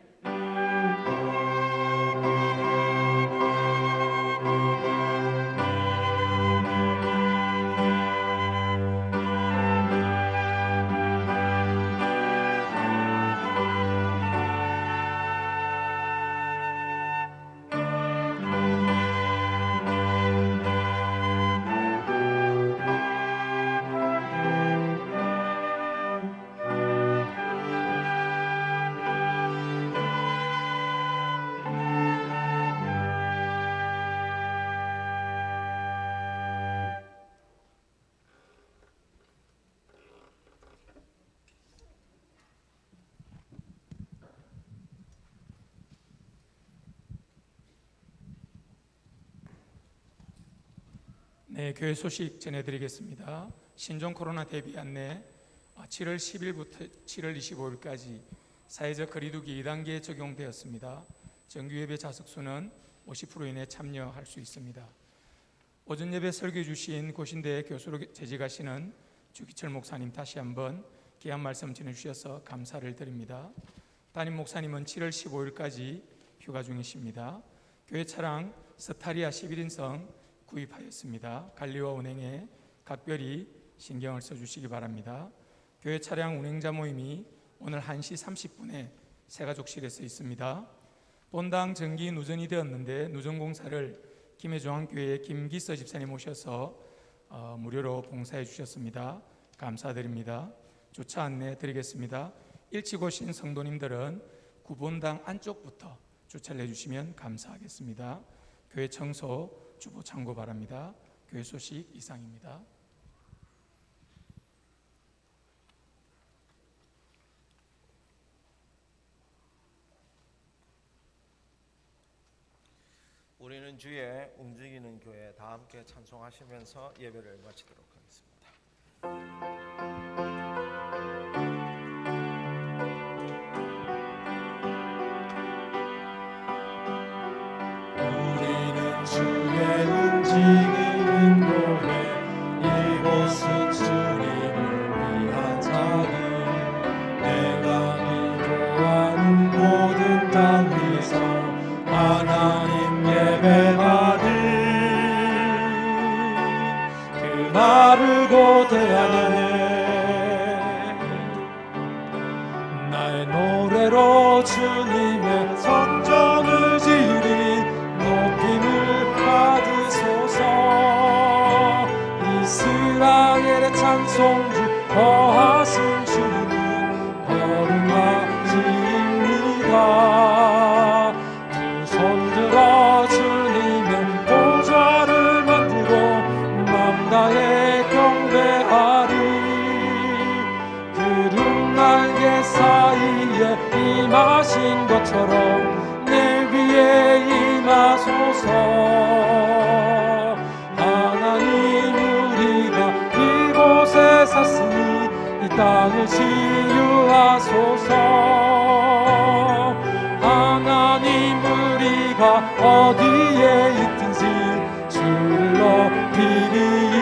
네, 교회 소식 전해드리겠습니다. 신종 코로나 대비 안내 7월 10일부터 7월 25일까지 사회적 거리두기 2단계 적용되었습니다. 정규 예배 자석 수는 50% 이내 참여할 수 있습니다. 오전 예배 설교해 주신 고신대 교수로 재직하시는 주기철 목사님 다시 한번 귀한 말씀 전해주셔서 감사를 드립니다. 담임 목사님은 7월 15일까지 휴가 중이십니다. 교회 차량 스타리아 11인승 구입하였습니다. 관리와 운행에 각별히 신경을 써주시기 바랍니다. 교회 차량 운행자 모임이 오늘 1시 30분에 새가족실에서 있습니다. 본당 정기 누전이 되었는데 누전공사를 김해중앙교회 김기서 집사님 오셔서 무료로 봉사해 주셨습니다. 감사드립니다. 주차 안내 드리겠습니다. 일찍 오신 성도님들은 구본당 안쪽부터 주차를 해주시면 감사하겠습니다. 교회 청소 주보 참고 바랍니다. 교회 소식 이상입니다. 우리는 주의 움직이는 교회 다 함께 찬송하시면서 예배를 마치도록 하겠습니다. 우리는 주의 움직이는 교회 이곳은 주님을 위한 자리 내가 기도하는 모든 땅 위에서 하나님 예배하는 그날을 고대하네 나의 노래로 주님의 성전을 지으리 높임을 받으소서 이스라엘의 찬송주 거하신 주님은 거룩하십니다 두 손 들어 주님의 보좌를 만들고 맘 다해 경배하리 구름 날개 사이에 임하신 것처럼 내 위에 임하소서 하나님 우리가 이곳에 땅을 치유하소서. 하나님 우리가 어디에 있든지 주를 높이리